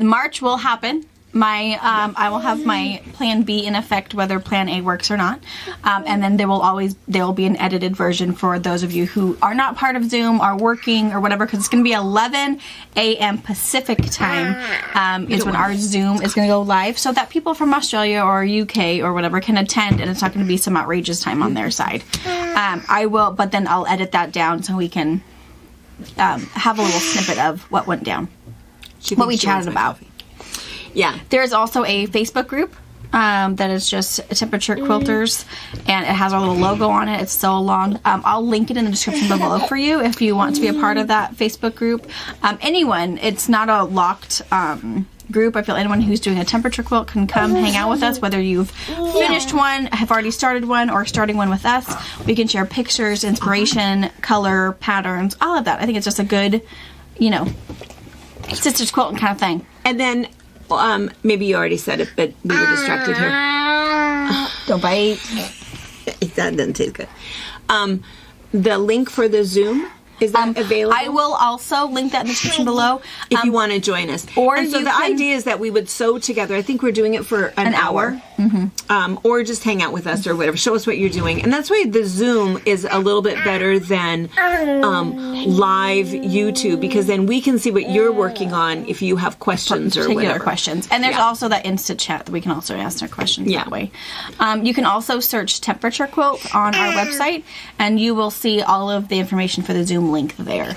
March will happen. I will have my plan B in effect whether plan A works or not. And then there will be an edited version for those of you who are not part of Zoom, are working or whatever, because it's going to be 11 a.m. Pacific time is when our Zoom is going to go live, so that people from Australia or UK or whatever can attend, and it's not going to be some outrageous time on their side. But then I'll edit that down so we can have a little snippet of what went down, what we chatted about. Yeah. There's also a Facebook group that is just Temperature Quilters, and it has our little logo on it. It's so long. I'll link it in the description below for you if you want to be a part of that Facebook group. Anyone, it's not a locked group. I feel anyone who's doing a temperature quilt can come hang out with us, whether you've finished one, have already started one, or starting one with us. We can share pictures, inspiration, color, patterns, all of that. I think it's just a good, sisters quilting kind of thing. And then, maybe you already said it, but we were distracted here. Don't bite. That doesn't taste good. The link for the Zoom, is that available? I will also link that in the description below. If you want to join us. And so the idea is that we would sew together. I think we're doing it for an hour. Or just hang out with us or whatever. Show us what you're doing. And that's why the Zoom is a little bit better than live YouTube, because then we can see what you're working on if you have questions or whatever. Questions. And there's also that instant chat that we can also ask our questions that way. You can also search temperature quilt on our website, and you will see all of the information for the Zoom link there.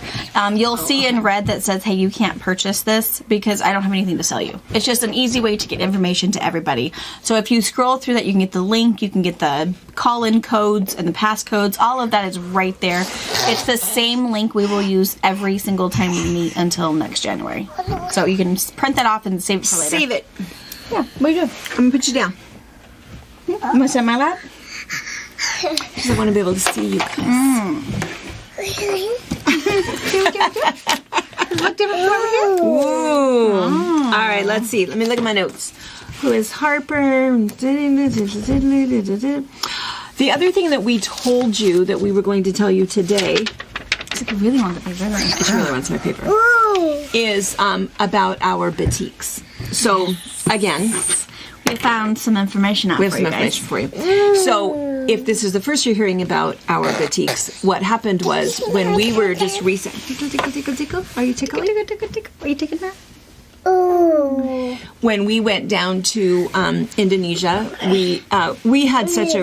You'll see in red that says, hey, you can't purchase this because I don't have anything to sell you. It's just an easy way to get information to everybody. So if you scroll through that, you can get the link, you can get the call-in codes and the passcodes. All of that is right there. It's the same link we will use every single time we meet until next January. So you can print that off and save it for later. Save it. Yeah, what do you do? I'm going to put you down. I'm going to sit in my lap. Because I want to be able to see you guys. Look different from over here. Ooh. All right, let's see. Let me look at my notes. Who is Harper? The other thing that we told you that we were going to tell you today, I really want the paper. it really wants my paper, is about our boutiques. So, again, we found some information out for you guys. We have some information for you. So, if this is the first you're hearing about our boutiques, what happened was when we were just recent. Are you tickling? Are you taking that? When we went down to Indonesia, we had such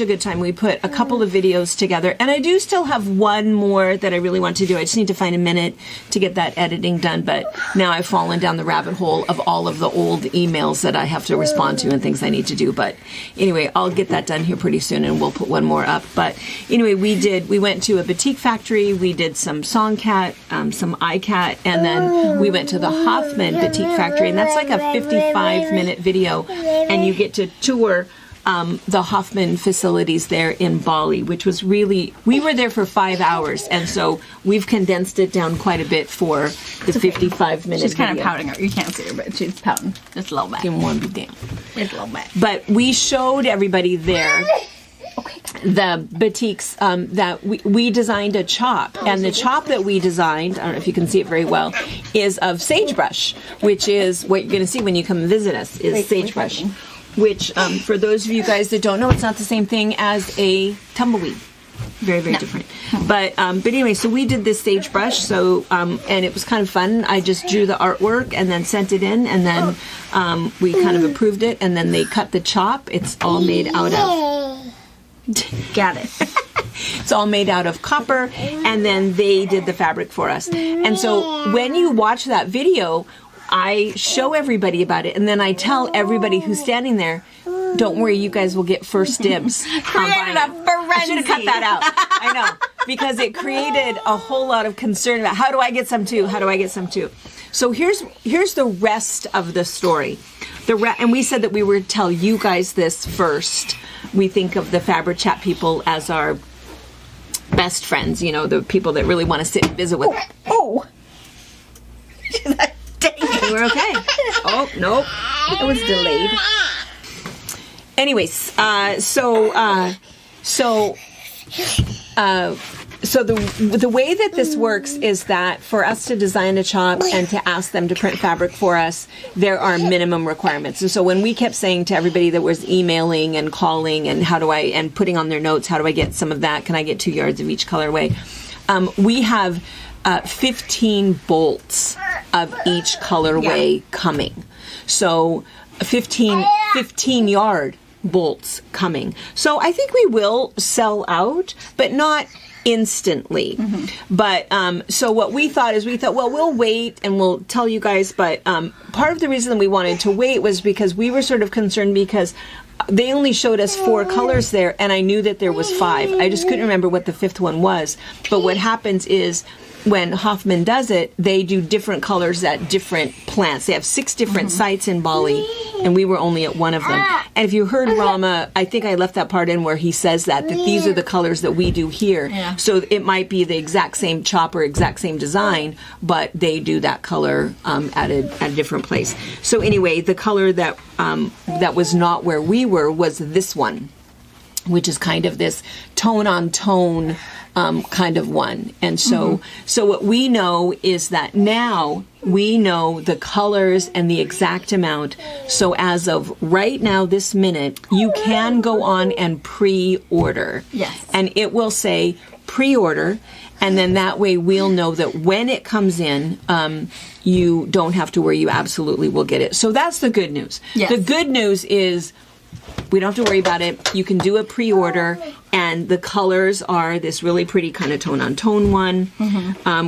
a good time. We put a couple of videos together, and I do still have one more that I really want to do. I just need to find a minute to get that editing done, but now I've fallen down the rabbit hole of all of the old emails that I have to respond to and things I need to do. But anyway, I'll get that done here pretty soon, and we'll put one more up. But anyway, we went to a boutique factory, we did some Songcat, some iCat, and then we went to the Hoffman Boutique Factory, and that's like a 55-minute video, and you get to tour the Hoffman facilities there in Bali, which was really, we were there for 5 hours, and so we've condensed it down quite a bit for the 55-minute video. She's kind of pouting her. You can't see her, but she's pouting just a little bit. Didn't want to be down. Just a little bit. But we showed everybody there the boutiques that we designed a chop, and the chop that we designed, I don't know if you can see it very well, is of sagebrush, which is what you're going to see when you come and visit us, is sagebrush, which for those of you guys that don't know, it's not the same thing as a tumbleweed. Very, very different. But anyway, so we did this sagebrush, so and it was kind of fun. I just drew the artwork and then sent it in, and then we kind of approved it, and then they cut the chop. It's all made out of... Got it. It's all made out of copper, and then they did the fabric for us. And so when you watch that video, I show everybody about it, and then I tell everybody who's standing there, don't worry, you guys will get first dibs. Created a frenzy. I should have cut that out. I know, because it created a whole lot of concern about how do I get some too? How do I get some too? So here's the rest of the story. And we said that we would tell you guys this first. We think of the FabriChat people as our best friends, the people that really want to sit and visit with us. Oh! We're okay. Oh, nope. It was delayed. Anyways, so the way that this works is that for us to design a chop and to ask them to print fabric for us, there are minimum requirements. And so when we kept saying to everybody that was emailing and calling and and putting on their notes, how do I get some of that? Can I get 2 yards of each colorway? We have 15 bolts of each colorway coming. So 15 yard bolts coming. So I think we will sell out, but not instantly. But so what we thought, well, we'll wait and we'll tell you guys. But part of the reason we wanted to wait was because we were sort of concerned because they only showed us 4 colors there, and I knew that there was 5. I just couldn't remember what the 5th one was. But what happens is when Hoffman does it, they do different colors at different plants. They have 6 different sites in Bali, and we were only at one of them. And if you heard Rama, I think I left that part in where he says that these are the colors that we do here. Yeah. So it might be the exact same chop or exact same design, but they do that color at a different place. So anyway, the color that was not where we were was this one, which is kind of this tone-on-tone kind of one. And so what we know is that now we know the colors and the exact amount. So as of right now, this minute, you can go on and pre-order. Yes. And it will say pre-order. And then that way we'll know that when it comes in, you don't have to worry. You absolutely will get it. So that's the good news. Yes. The good news is we don't have to worry about it. You can do a pre-order, and the colors are this really pretty kind of tone-on-tone one,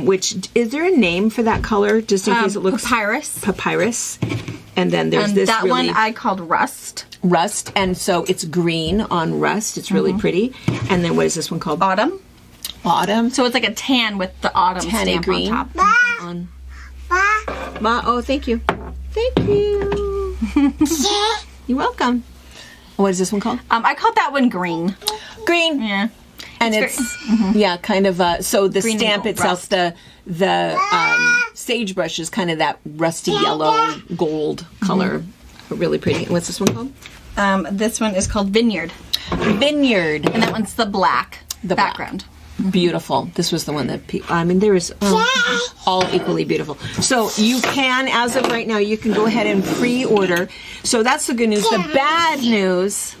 which, is there a name for that color, just in case it looks... Papyrus. And then there's this that really... one I called Rust. Rust, and so it's green on rust. It's really pretty. And then what is this one called? Autumn. Autumn. So it's like a tan with the autumn Tanny stamp green. on top. Oh, thank you. Thank you. You're welcome. What is this one called? I called that one green. Green. Yeah. And it's yeah, kind of so the Green stamp and itself, the sagebrush is kind of that rusty yellow gold color. Really pretty. And what's this one called? This one is called Vineyard. Vineyard. And that one's the black black. background. Beautiful. This was the one that there is all equally beautiful. So you can, as of right now, you can go ahead and pre-order. So that's the good news. The bad news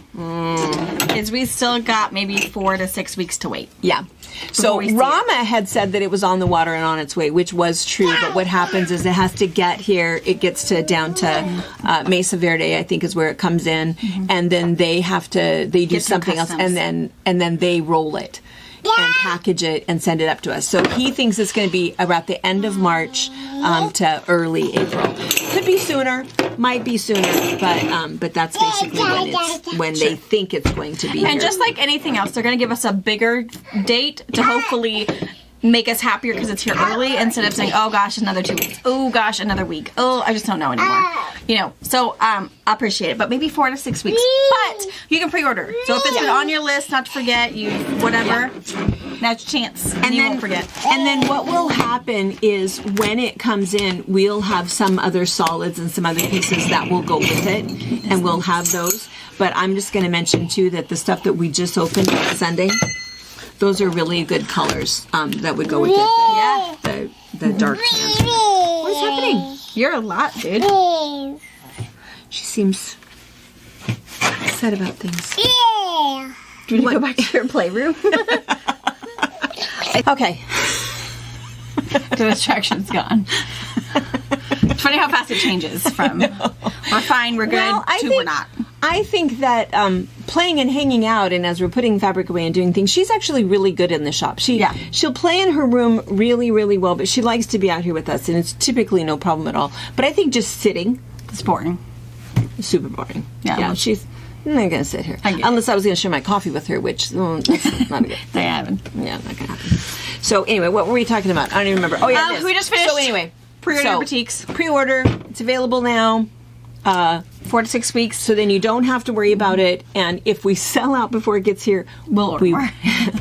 is we still got maybe 4 to 6 weeks to wait. Yeah. So we see Rama had said that it was on the water and on its way, which was true. But what happens is it has to get here. It gets down to Mesa Verde, I think, is where it comes in, and then they do something else, and then they roll it and package it and send it up to us. So he thinks it's going to be about the end of March to early April. Could be sooner, might be sooner, but that's basically when they think it's going to be. And here. just like anything else, they're going to give us a bigger date to hopefully make us happier because it's here early, instead of saying, oh gosh, another 2 weeks. Oh gosh, another week. Oh, I just don't know anymore. So I appreciate it, but maybe 4 to 6 weeks. But you can pre-order. So if it's been on your list, not to forget, whatever, now's your chance, and you won't forget. And then what will happen is when it comes in, we'll have some other solids and some other pieces that will go with it, and we'll have those. But I'm just going to mention too that the stuff that we just opened on Sunday, those are really good colors that would go with it. The dark tan. What's happening? You're a lot, dude. She seems upset about things. Do you want to go back to your playroom? Okay. The distraction's gone. It's funny how fast it changes from we're fine, we're good, to we're not. I think that playing and hanging out, and as we're putting fabric away and doing things, she's actually really good in the shop. She'll play in her room really, really well, but she likes to be out here with us, and it's typically no problem at all. But I think just sitting, it's boring. Super boring. Yeah. She's not going to sit here. Unless I was going to share my coffee with her, which that's not a good. They haven't. Yeah, not going to happen. So anyway, what were we talking about? I don't even remember. Oh yeah, we just finished. So anyway, pre-order boutiques. Pre-order. It's available now. 4 to 6 weeks. So then you don't have to worry about it. And if we sell out before it gets here, we'll order more.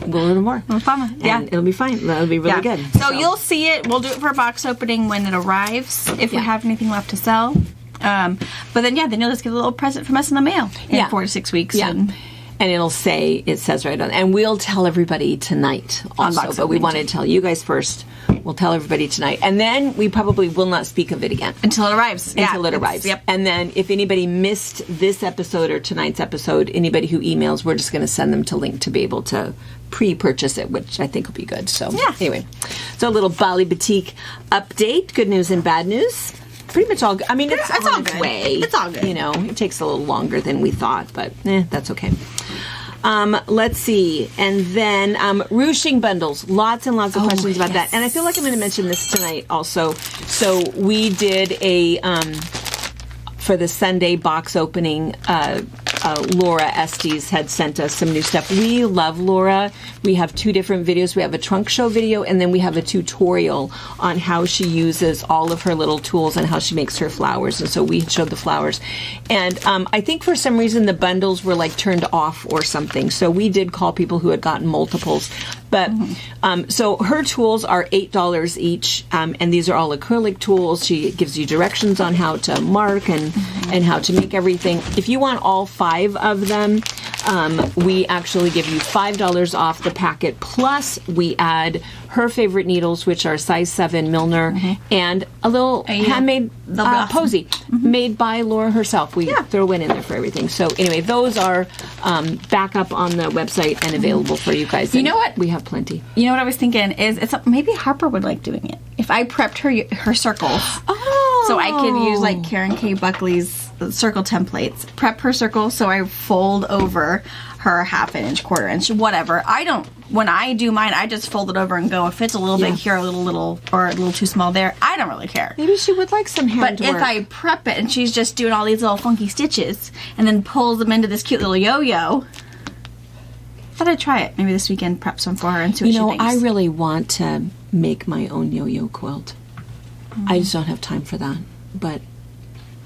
We'll order more. Yeah. And it'll be fine. That'll be really good. So you'll see it. We'll do it for a box opening when it arrives, if we have anything left to sell. But then you'll just get a little present from us in the mail in 4 to 6 weeks. Yeah. And it says right on, and we'll tell everybody tonight also, but we want to tell you guys first. We'll tell everybody tonight. And then we probably will not speak of it again. Until it arrives. Yep. And then if anybody missed this episode or tonight's episode, anybody who emails, we're just going to send them to link to be able to pre-purchase it, which I think will be good. So anyway, so a little Bali Boutique update, good news and bad news. Pretty much all good. I mean, it's on its way. It's all good. It takes a little longer than we thought, but that's okay. Let's see. And then ruching bundles. Lots and lots of questions about that. And I feel like I'm going to mention this tonight also. So we did for the Sunday box opening, Laura Estes had sent us some new stuff. We love Laura. We have 2 different videos. We have a trunk show video, and then we have a tutorial on how she uses all of her little tools and how she makes her flowers. And so we showed the flowers. And I think for some reason the bundles were like turned off or something. So we did call people who had gotten multiples. But so her tools are $8 each, and these are all acrylic tools. She gives you directions on how to mark and how to make everything. If you want all 5 of them, we actually give you $5 off the packet. Plus, we add her favorite needles, which are size 7 Milner, and a little handmade posy made by Laura herself. We throw it in there for everything. So anyway, those are back up on the website and available for you guys. You know what? We have plenty. You know what I was thinking is maybe Harper would like doing it. If I prepped her circles, so I could use like Karen K. Buckley's circle templates, prep her circle, so I fold over her 1/2 inch, 1/4 inch, whatever. When I do mine, I just fold it over and go. If it's a little big here, a little, or a little too small there, I don't really care. Maybe she would like some hand But if I prep it and she's just doing all these little funky stitches and then pulls them into this cute little yo-yo, I thought I'd try it. Maybe this weekend prep some for her and see what she thinks. I really want to make my own yo-yo quilt. I just don't have time for that, but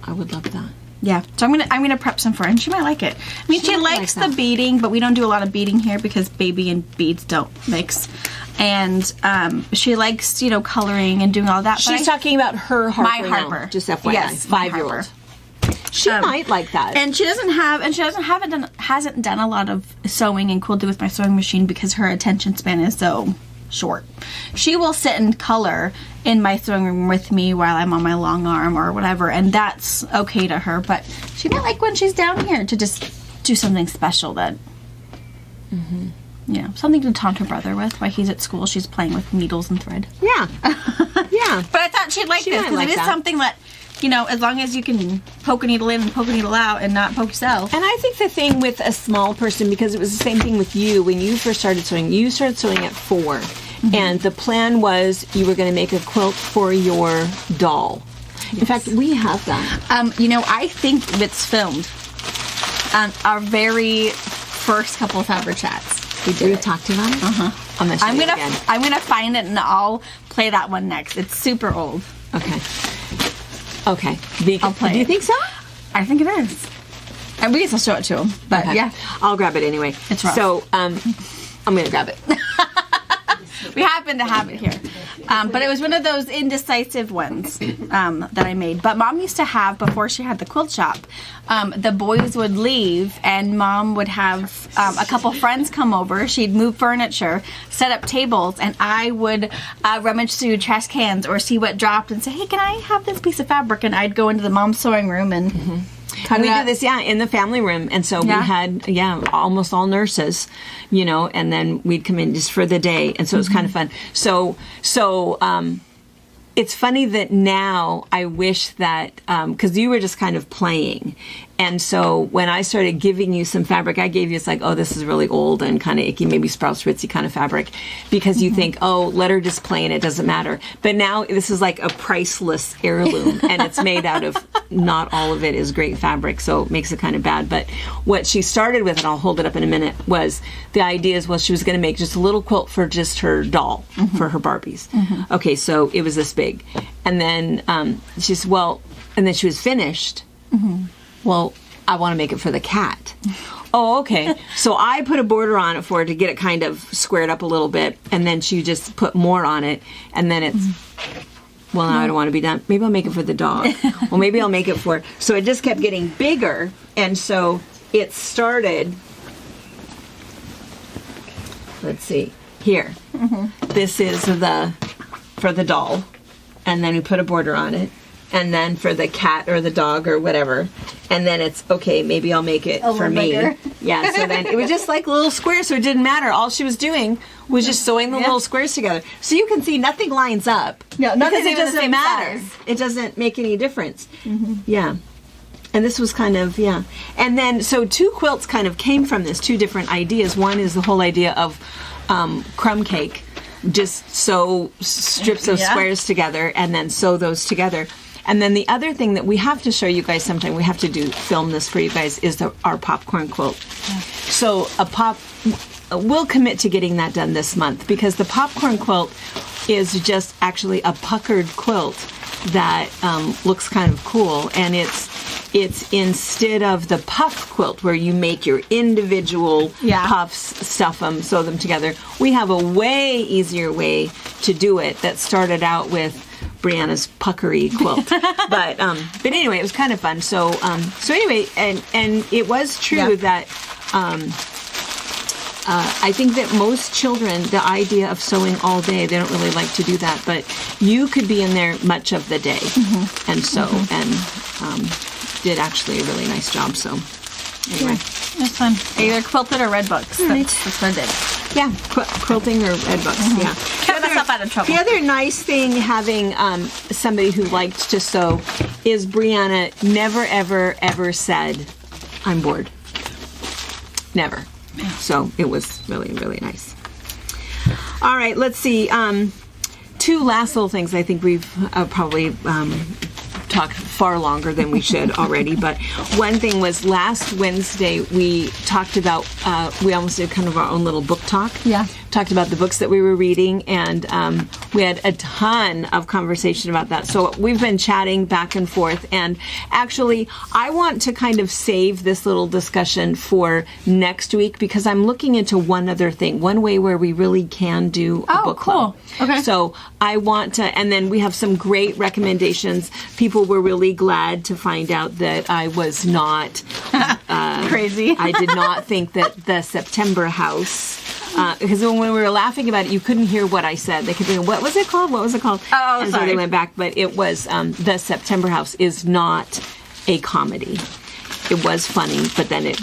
I would love that. Yeah, so I'm gonna prep some for her, and she might like it. I mean, she likes the beading, but we don't do a lot of beading here because baby and beads don't mix. And she likes, coloring and doing all that. She's talking about her Harper. My Harper, now, just FYI, yes, 5-year-old. She might like that. And she hasn't done a lot of sewing and quilting with my sewing machine because her attention span is so short. She will sit and color in my sewing room with me while I'm on my long arm or whatever, and that's okay to her. But she might like when she's down here to just do something special that, something to taunt her brother with while he's at school. She's playing with needles and thread. Yeah, yeah. But I thought she'd like this because it is something that, as long as you can poke a needle in and poke a needle out and not poke yourself. And I think the thing with a small person, because it was the same thing with you when you first started sewing. You started sewing at 4, and the plan was you were going to make a quilt for your doll. Yes. In fact, we have that. I think it's filmed. Our very first couple of FabriChats. We talked about it? I'm gonna find it and I'll play that one next. It's super old. Okay. I'll play Do you think so? I think it is. And we can still show it to him. But yeah. I'll grab it anyway. It's rough. So, I'm going to grab it. We happen to have it here. But it was one of those indecisive ones that I made. But Mom used to have, before she had the quilt shop, the boys would leave and Mom would have a couple friends come over. She'd move furniture, set up tables, and I would rummage through trash cans or see what dropped and say, hey, can I have this piece of fabric? And I'd go into the mom's sewing room and... We did this, in the family room. And so we had, almost all nurses, and then we'd come in just for the day. And so it was kind of fun. So it's funny that now I wish that, because you were just kind of playing. And so when I started giving you some fabric, I gave you, it's like, oh, this is really old and kind of icky, maybe Sprouse Ritzy kind of fabric, because you think, oh, let her just play and it doesn't matter. But now this is like a priceless heirloom, and it's made out of, not all of it is great fabric, so it makes it kind of bad. But what she started with, and I'll hold it up in a minute, was the idea is, well, she was going to make just a little quilt for just her doll, for her Barbies. Okay, so it was this big. And then she said, well, and then she was finished. Well, I want to make it for the cat. Oh, okay. So I put a border on it for her to get it kind of squared up a little bit, and then she just put more on it, and then it's, well, now I don't want to be done. Maybe I'll make it for the dog. Well, maybe I'll make it for... So it just kept getting bigger, and so it started... Let's see. Here. This is for the doll, and then we put a border on it. And then for the cat or the dog or whatever. And then it's, okay, maybe I'll make it for me. Bigger. Yeah, so then it was just like little squares, so it didn't matter. All she was doing was just sewing the little squares together. So you can see nothing lines up. No, nothing because it doesn't matter. Size. It doesn't make any difference. Yeah. And this was kind of, And then, so 2 quilts kind of came from this, 2 different ideas. One is the whole idea of crumb cake. Just sew strips of squares together and then sew those together. And then the other thing that we have to show you guys sometime, we have to film this for you guys, is our popcorn quilt. Yeah. So we'll commit to getting that done this month, because the popcorn quilt is just actually a puckered quilt that looks kind of cool, and it's instead of the puff quilt where you make your individual puffs, stuff them, sew them together. We have a way easier way to do it that started out with Brianna's puckery quilt, but anyway, it was kind of fun. So anyway, and it was true that. I think that most children, the idea of sewing all day, they don't really like to do that, but you could be in there much of the day and sew, and did actually a really nice job. So anyway, it's fun. Either quilted or read books. That's what I did. Yeah, quilting or read books. Yeah, kept myself out of trouble. The other nice thing having somebody who liked to sew is Brianna never ever said, "I'm bored." Never. So it was really, really nice. All right, let's see. Two last little things. I think we've probably talked far longer than we should already. But one thing was last Wednesday we talked about, we almost did kind of our own little book talk. Yeah. Talked about the books that we were reading, and we had a ton of conversation about that. So we've been chatting back and forth, and actually I want to kind of save this little discussion for next week, because I'm looking into one other thing, one way where we really can do a book club. Okay. So I want to, and then we have some great recommendations. People were really glad to find out that I was not crazy. I did not think that the September House, because when we were laughing about it, you couldn't hear what I said. They could be, what was it called? What was it called? Oh, and sorry. So they went back, but it was, the September House is not a comedy. It was funny, but then it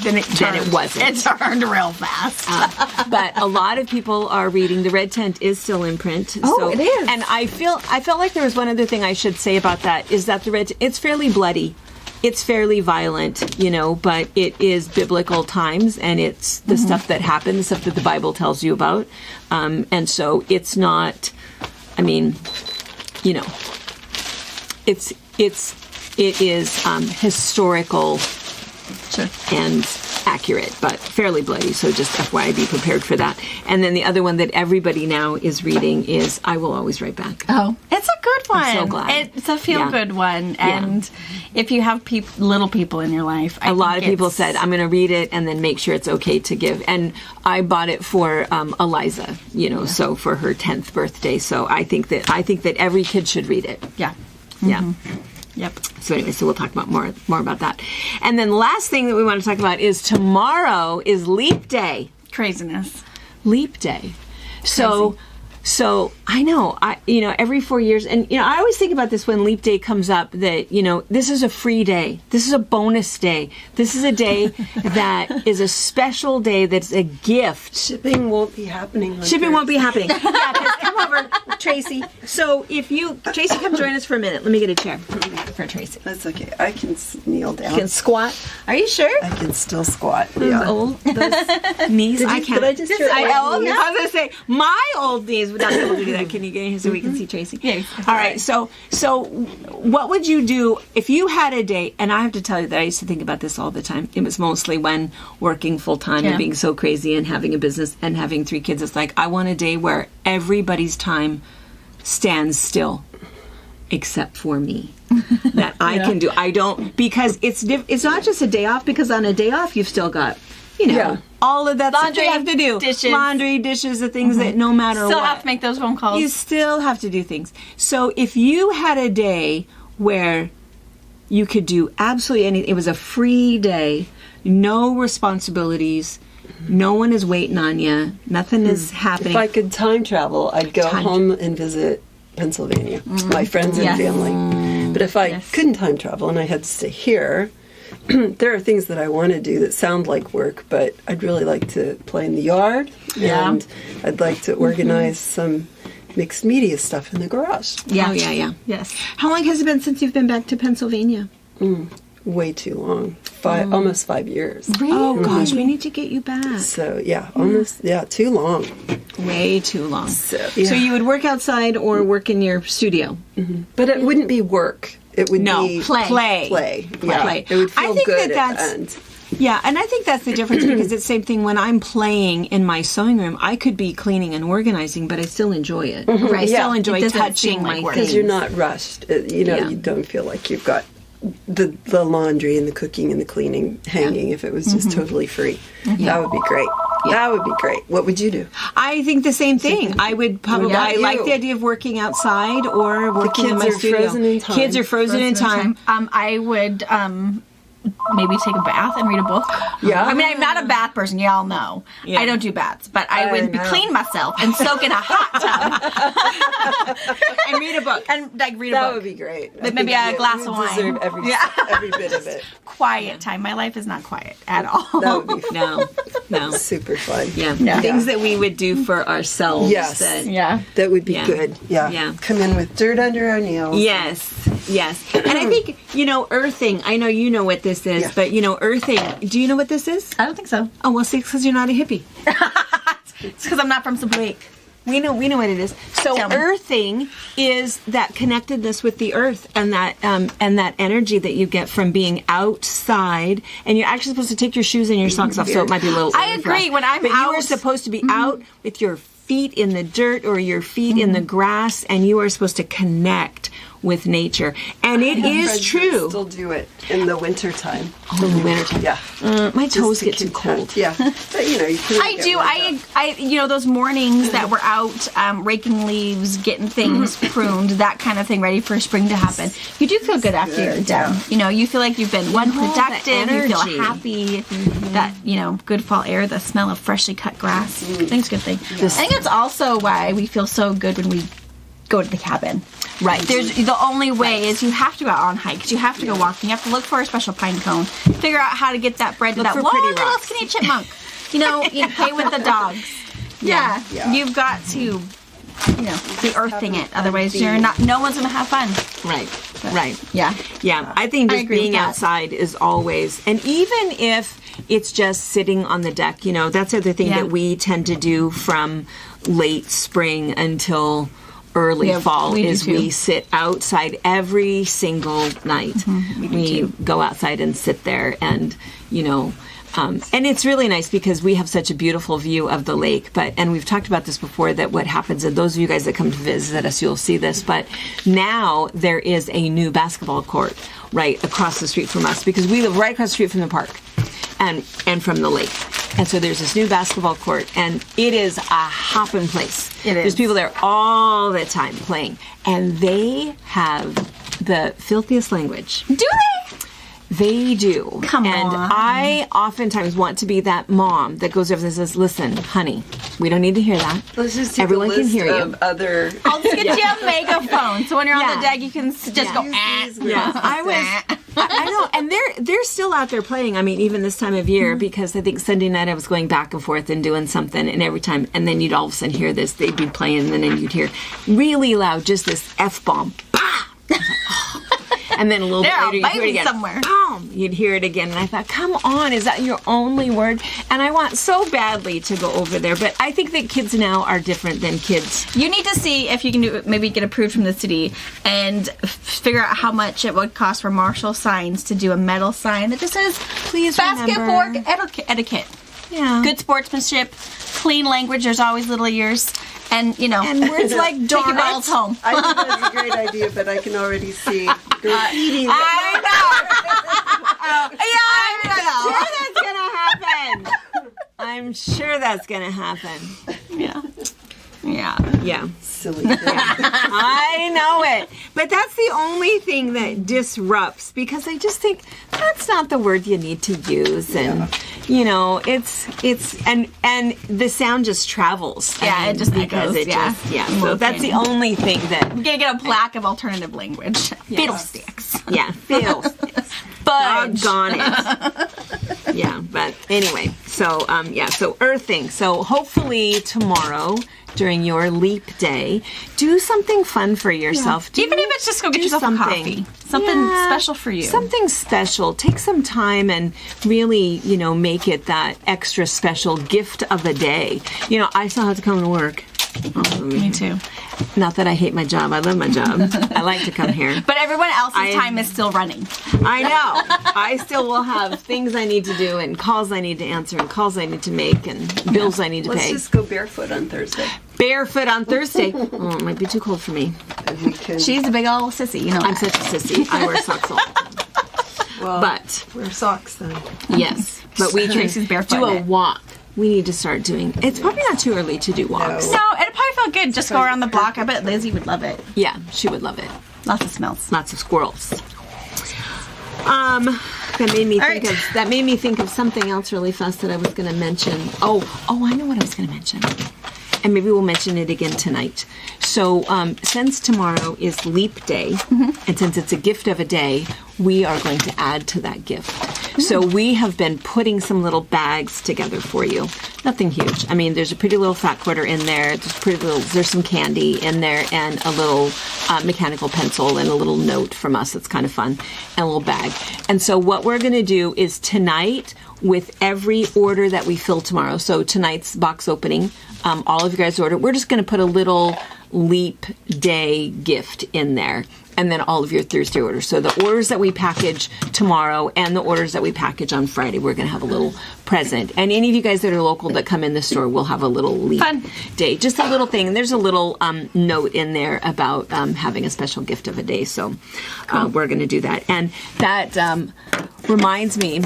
wasn't. It turned real fast. But a lot of people are reading. The Red Tent is still in print. Oh, it is. And I felt like there was one other thing I should say about that, is that the Red Tent, it's fairly bloody. It's fairly violent, but it is biblical times, and it's the stuff that happened, the stuff that the Bible tells you about. And so it's not, it is historical and accurate, but fairly bloody. So just FYI, be prepared for that. And then the other one that everybody now is reading is I Will Always Write Back. Oh, it's a good one. I'm so glad. It's a feel-good one. And if you have little people in your life, a lot of people said, I'm going to read it and then make sure it's okay to give. And I bought it for Eliza, so for her 10th birthday. So I think that every kid should read it. Yeah. Yeah. Yep. So anyway, so we'll talk about more about that. And then the last thing that we want to talk about is tomorrow is Leap Day. Craziness. Leap Day. So I know, every 4 years, and, I always think about this when Leap Day comes up, that, this is a free day. This is a bonus day. This is a day that is a special day that's a gift. Shipping won't be happening. Shipping won't be happening. Yeah, 'cause come over, Tracy. So Tracy, come join us for a minute. Let me get a chair for Tracy. That's okay. I can kneel down. You can squat. Are you sure? I can still squat. Those knees, I can't. Did I just hear I was going to say, my old knees would not be able to do that. Can you get in here so we can see Tracy? Yeah. All right. So what would you do if you had a day? And I have to tell you that I used to think about this all the time. It was mostly when working full time and being so crazy and having a business and having 3 kids. It's like, I want a day where everybody's time stands still except for me. That I can do. I don't, because it's not just a day off, because on a day off you've still got, all of that laundry, stuff you have to do. Dishes. Laundry, dishes, the things that no matter Still what. have to make those phone calls. You still have to do things. So if you had a day where you could do absolutely anything, it was a free day, no responsibilities, no one is waiting on you, nothing is happening. If I could time travel, I'd go home and visit Pennsylvania, my friends and family. But if I couldn't time travel and I had to stay here, there are things that I want to do that sound like work, but I'd really like to play in the yard, and I'd like to organize some mixed media stuff in the garage. Yeah. Oh, yeah. Yes. How long has it been since you've been back to Pennsylvania? Way too long. Almost 5 years. Really? Oh, gosh, we need to get you back. So, almost, too long. Way too long. So you would work outside or work in your studio? But it wouldn't be work. It would be play. Yeah. Play. It would feel I think good that at the end. Yeah, and I think that's the difference because it's the same thing when I'm playing in my sewing room. I could be cleaning and organizing, but I still enjoy it. Right? I still enjoy touching my things. Because you're not rushed. You don't feel like you've got the laundry and the cooking and the cleaning hanging if it was just totally free. That would be great. That would be great. What would you do? I think the same thing. I would probably. I like the idea of working outside or working in my studio. Frozen in time. Kids are frozen in time. I would maybe take a bath and read a book. Yeah. I mean, I'm not a bath person. Y'all know. Yeah. I don't do baths, but I would clean myself and soak in a hot tub And read a book. and read a book. That would be great. With maybe a glass of wine. Deserve every bit of it. Quiet time. My life is not quiet at all. That would be fun. No. Super fun. Yeah. Things that we would do for ourselves. Yes. That would be good. Yeah. Come in with dirt under our nails. Yes. And I think, earthing, I know you know what this is, but, earthing, do you know what this is? I don't think so. Oh, well, see, because you're not a hippie. It's because I'm not from Sublake. We know what it is. So earthing is that connectedness with the earth and that energy that you get from being outside. And you're actually supposed to take your shoes and your socks off, so it might be a little. I agree. When I'm but out, you are supposed to be out with your feet in the dirt or your feet in the grass, and you are supposed to connect with nature. And it is true. Still do it in the wintertime. Oh, in the wintertime. Yeah. My toes get too cold. Yeah. But, you can I do. I those mornings that we're out raking leaves, getting things pruned, that kind of thing, ready for spring to happen. You do feel good after you're done. You feel like you've been productive. You feel happy. That good fall air, the smell of freshly cut grass. I think it's a good thing. I think it's also why we feel so good when we go to the cabin. Right. There's the only way is you have to go out on hikes. You have to go walking. You have to look for a special pine cone. Figure out how to get that bread to that one little skinny chipmunk. You play with the dogs. Yeah. You've got to, be earthing it. Otherwise, you're not. No one's gonna have fun. Right. Yeah. I think just being outside is always, and even if it's just sitting on the deck, that's the other thing that we tend to do from late spring until early fall we sit outside every single night. We go outside and sit there and, and it's really nice because we have such a beautiful view of the lake. And we've talked about this before, that what happens, and those of you guys that come to visit us, you'll see this, but now there is a new basketball court right across the street from us because we live right across the street from the park and from the lake. And so there's this new basketball court, and it is a hopping place. There's people there all the time playing, and they have the filthiest language. Do they? They do. Come on. And I oftentimes want to be that mom that goes over and says, "Listen, honey, we don't need to hear that. Let's just take Everyone a list can hear of you. Other. I'll just get you a megaphone, so when you're on the deck, you can just go. Yeah, I know, and they're still out there playing. I mean, even this time of year, because I think Sunday night I was going back and forth and doing something, and every time, and then you'd all of a sudden hear this. They'd be playing, and then you'd hear really loud, just this F-bomb. Bah! And then a little bit later, you'd hear it again. Somewhere. Boom! You'd hear it again, and I thought, come on, is that your only word? And I want so badly to go over there, but I think that kids now are different than kids. You need to see if you can maybe get approved from the city and figure out how much it would cost for Marshall Signs to do a metal sign that just says, "Please basketball remember etiquette." Yeah. Good sportsmanship, clean language. There's always little ears. And, and words like take your balls home. I think that's a great idea, but I can already see graffiti. I know. I'm sure that's gonna happen. Yeah. Silly. I know it. But that's the only thing that disrupts, because I just think that's not the word you need to use. And, it's and the sound just travels. Yeah, it just because echoes. So that's the only thing that... We're going to get a plaque of alternative language. Fiddlesticks. Yeah, fiddlesticks. Fudge. Doggone it. Yeah, but anyway, so earthing. So hopefully tomorrow during your leap day, do something fun for yourself. Even if it's just go get yourself a coffee. Something special for you. Something special. Take some time and really, make it that extra special gift of a day. I still have to come to work. Oh, me too. Not that I hate my job. I love my job. I like to come here. But everyone else's time is still running. I know. I still will have things I need to do and calls I need to answer and calls I need to make and bills I need to pay. Let's just go barefoot on Thursday. Barefoot on Thursday. Oh, it might be too cold for me. She's a big old sissy. I'm such a sissy. I wear socks all the time. Well, wear socks then. Yes. But we can do a walk. We need to start doing. It's probably not too early to do walks. No, it'd probably feel good. Just go around the block. I bet Lizzie would love it. Yeah, she would love it. Lots of smells. Lots of squirrels. That made me think of something else really fast that I was going to mention. Oh, I know what I was going to mention. And maybe we'll mention it again tonight. So since tomorrow is Leap Day, and since it's a gift of a day, we are going to add to that gift. So we have been putting some little bags together for you. Nothing huge. I mean, there's a pretty little fat quarter in there. There's some candy in there and a little mechanical pencil and a little note from us that's kind of fun and a little bag. And so what we're going to do is tonight, with every order that we fill tomorrow, so tonight's box opening, all of you guys order, we're just going to put a little Leap Day gift in there. And then all of your Thursday orders. So the orders that we package tomorrow and the orders that we package on Friday, we're going to have a little present. And any of you guys that are local that come in the store will have a little Leap Day. Just a little thing. And there's a little note in there about having a special gift of a day. So we're going to do that. And that reminds me,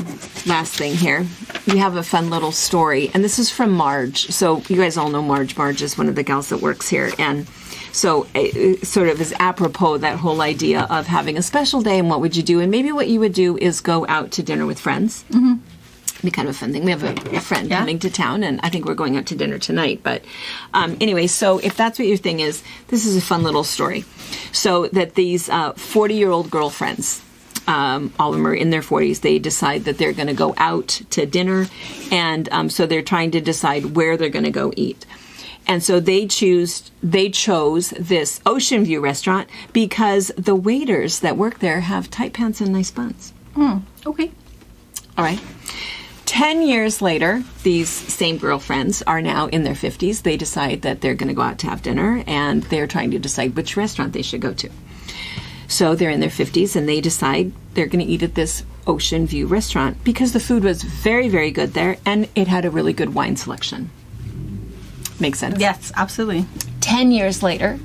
last thing here, we have a fun little story. And this is from Marge. So you guys all know Marge. Marge is one of the gals that works here. And so it sort of is apropos that whole idea of having a special day and what would you do. And maybe what you would do is go out to dinner with friends. Mm-hmm. It'd be kind of a fun thing. We have a friend coming to town, and I think we're going out to dinner tonight. But anyway, so if that's what your thing is, this is a fun little story. So that these 40-year-old girlfriends, all of them are in their 40s, they decide that they're going to go out to dinner. And so they're trying to decide where they're going to go eat. And so they chose this Ocean View restaurant because the waiters that work there have tight pants and nice buns. Okay. All right. 10 years later, these same girlfriends are now in their 50s. They decide that they're going to go out to have dinner, and they're trying to decide which restaurant they should go to. So they're in their 50s, and they decide they're going to eat at this Ocean View restaurant because the food was very, very good there, and it had a really good wine selection. Makes sense? Yes, absolutely. 10 years later,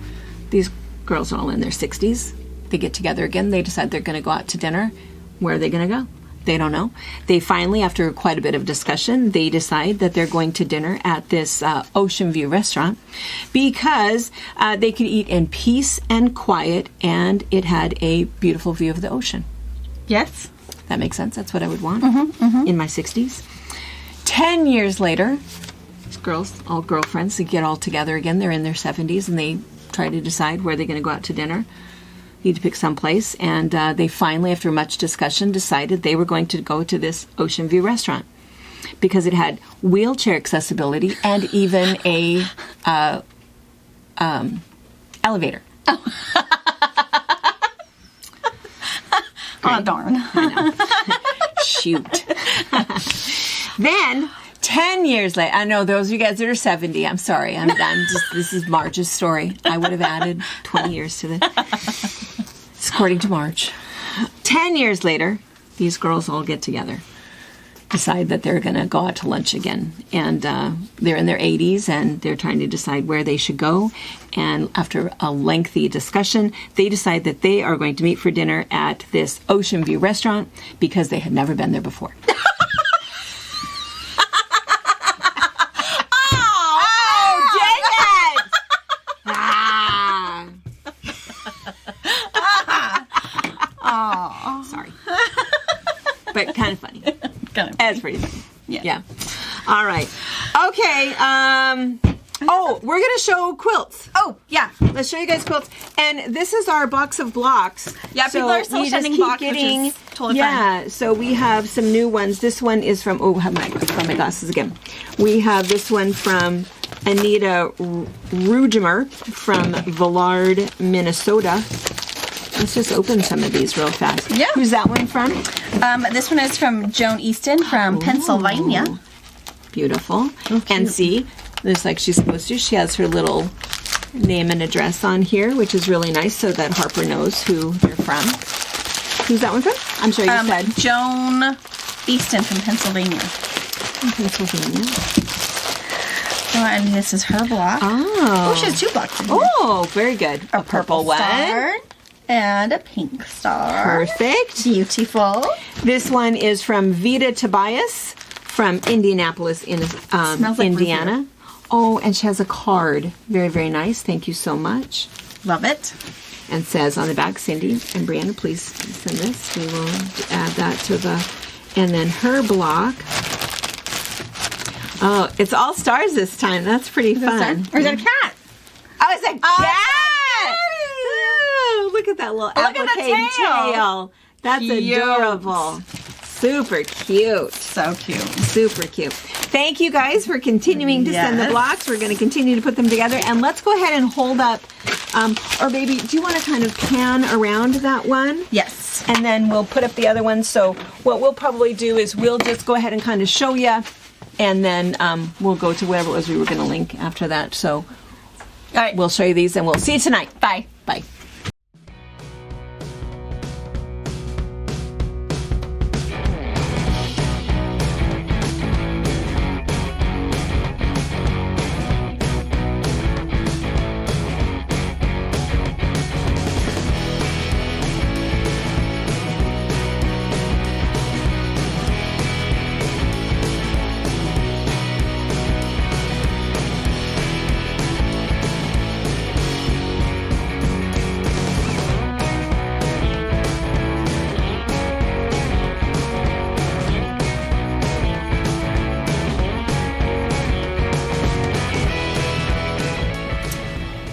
these girls are all in their 60s. They get together again. They decide they're going to go out to dinner. Where are they going to go? They don't know. They finally, after quite a bit of discussion, they decide that they're going to dinner at this Ocean View restaurant because they could eat in peace and quiet, and it had a beautiful view of the ocean. Yes. That makes sense. That's what I would want in my 60s. 10 years later, girls, all girlfriends, they get all together again. They're in their 70s, and they try to decide where they're going to go out to dinner. Need to pick someplace, and they finally, after much discussion, decided they were going to go to this Ocean View restaurant because it had wheelchair accessibility and even a elevator. Oh, darn. I know. Shoot. Then 10 years later, I know those of you guys that are 70, I'm sorry. I'm just, this is Marge's story. I would have added 20 years to this. It's according to Marge. 10 years later, these girls all get together, decide that they're going to go out to lunch again. And they're in their 80s, and they're trying to decide where they should go. And after a lengthy discussion, they decide that they are going to meet for dinner at this Ocean View restaurant because they had never been there before. But kind of funny. That's pretty funny. Yeah. All right. Okay. We're going to show quilts. Oh, yeah. Let's show you guys quilts. And this is our box of blocks. Yeah, people are still sending blocks, which is totally fine. Yeah, so we have some new ones. This one is from, I have my glasses again. We have this one from Anita Rugemer from Villard, Minnesota. Let's just open some of these real fast. Yeah. Who's that one from? This one is from Joan Easton from Pennsylvania. Beautiful. And see, looks like she's supposed to. She has her little name and address on here, which is really nice so that Harper knows who they're from. Who's that one from? I'm sorry, you said. Joan Easton from Pennsylvania. Pennsylvania. And this is her block. Oh. She has 2 blocks in here. Oh, very good. A purple one. Star and a pink star. Perfect. Beautiful. This one is from Vita Tobias from Indianapolis, Smells like Indiana. review. Oh, and she has a card. Very, very nice. Thank you so much. Love it. And says on the back, Cindy and Brianna, please send this. We will add that to the... And then her block. Oh, it's all stars this time. That's pretty fun. Or is that a cat? Oh, it's a cat! Oh, look at that little applique tail. That's Cute. adorable. Super cute. So cute. Super cute. Thank you guys for continuing to send the blocks. We're going to continue to put them together. And let's go ahead and hold up, or maybe, do you want to kind of pan around that one? Yes. And then we'll put up the other one. So what we'll probably do is we'll just go ahead and kind of show you, and then we'll go to whatever it was we were going to link after that. So All right. we'll show you these, and we'll see you tonight. Bye. Bye.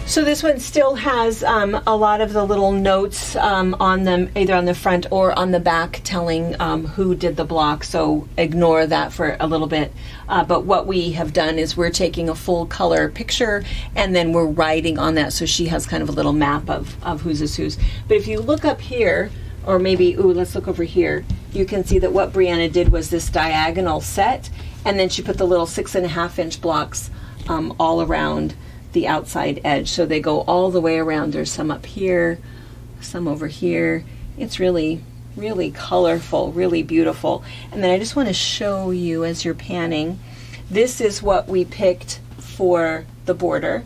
So this one still has a lot of the little notes on them, either on the front or on the back, telling who did the block. So ignore that for a little bit. But what we have done is we're taking a full color picture, and then we're writing on that, so she has kind of a little map of whose is whose. But if you look up here, or maybe, let's look over here, you can see that what Brianna did was this diagonal set, and then she put the little 6.5-inch blocks all around the outside edge, so they go all the way around. There's some up here, some over here. It's really, really colorful, really beautiful. And then I just want to show you as you're panning, this is what we picked for the border,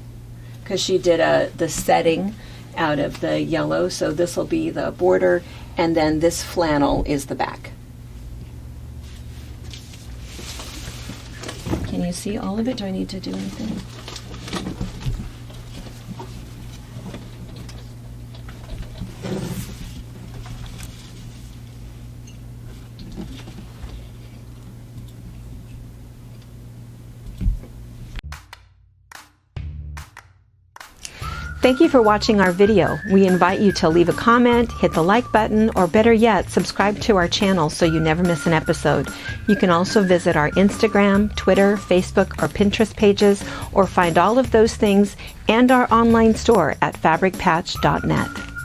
because she did the setting out of the yellow, so this will be the border, and then this flannel is the back. Can you see all of it? Do I need to do anything? Thank you for watching our video. We invite you to leave a comment, hit the like button, or better yet, subscribe to our channel so you never miss an episode. You can also visit our Instagram, Twitter, Facebook, or Pinterest pages, or find all of those things and our online store at FabricPatch.net.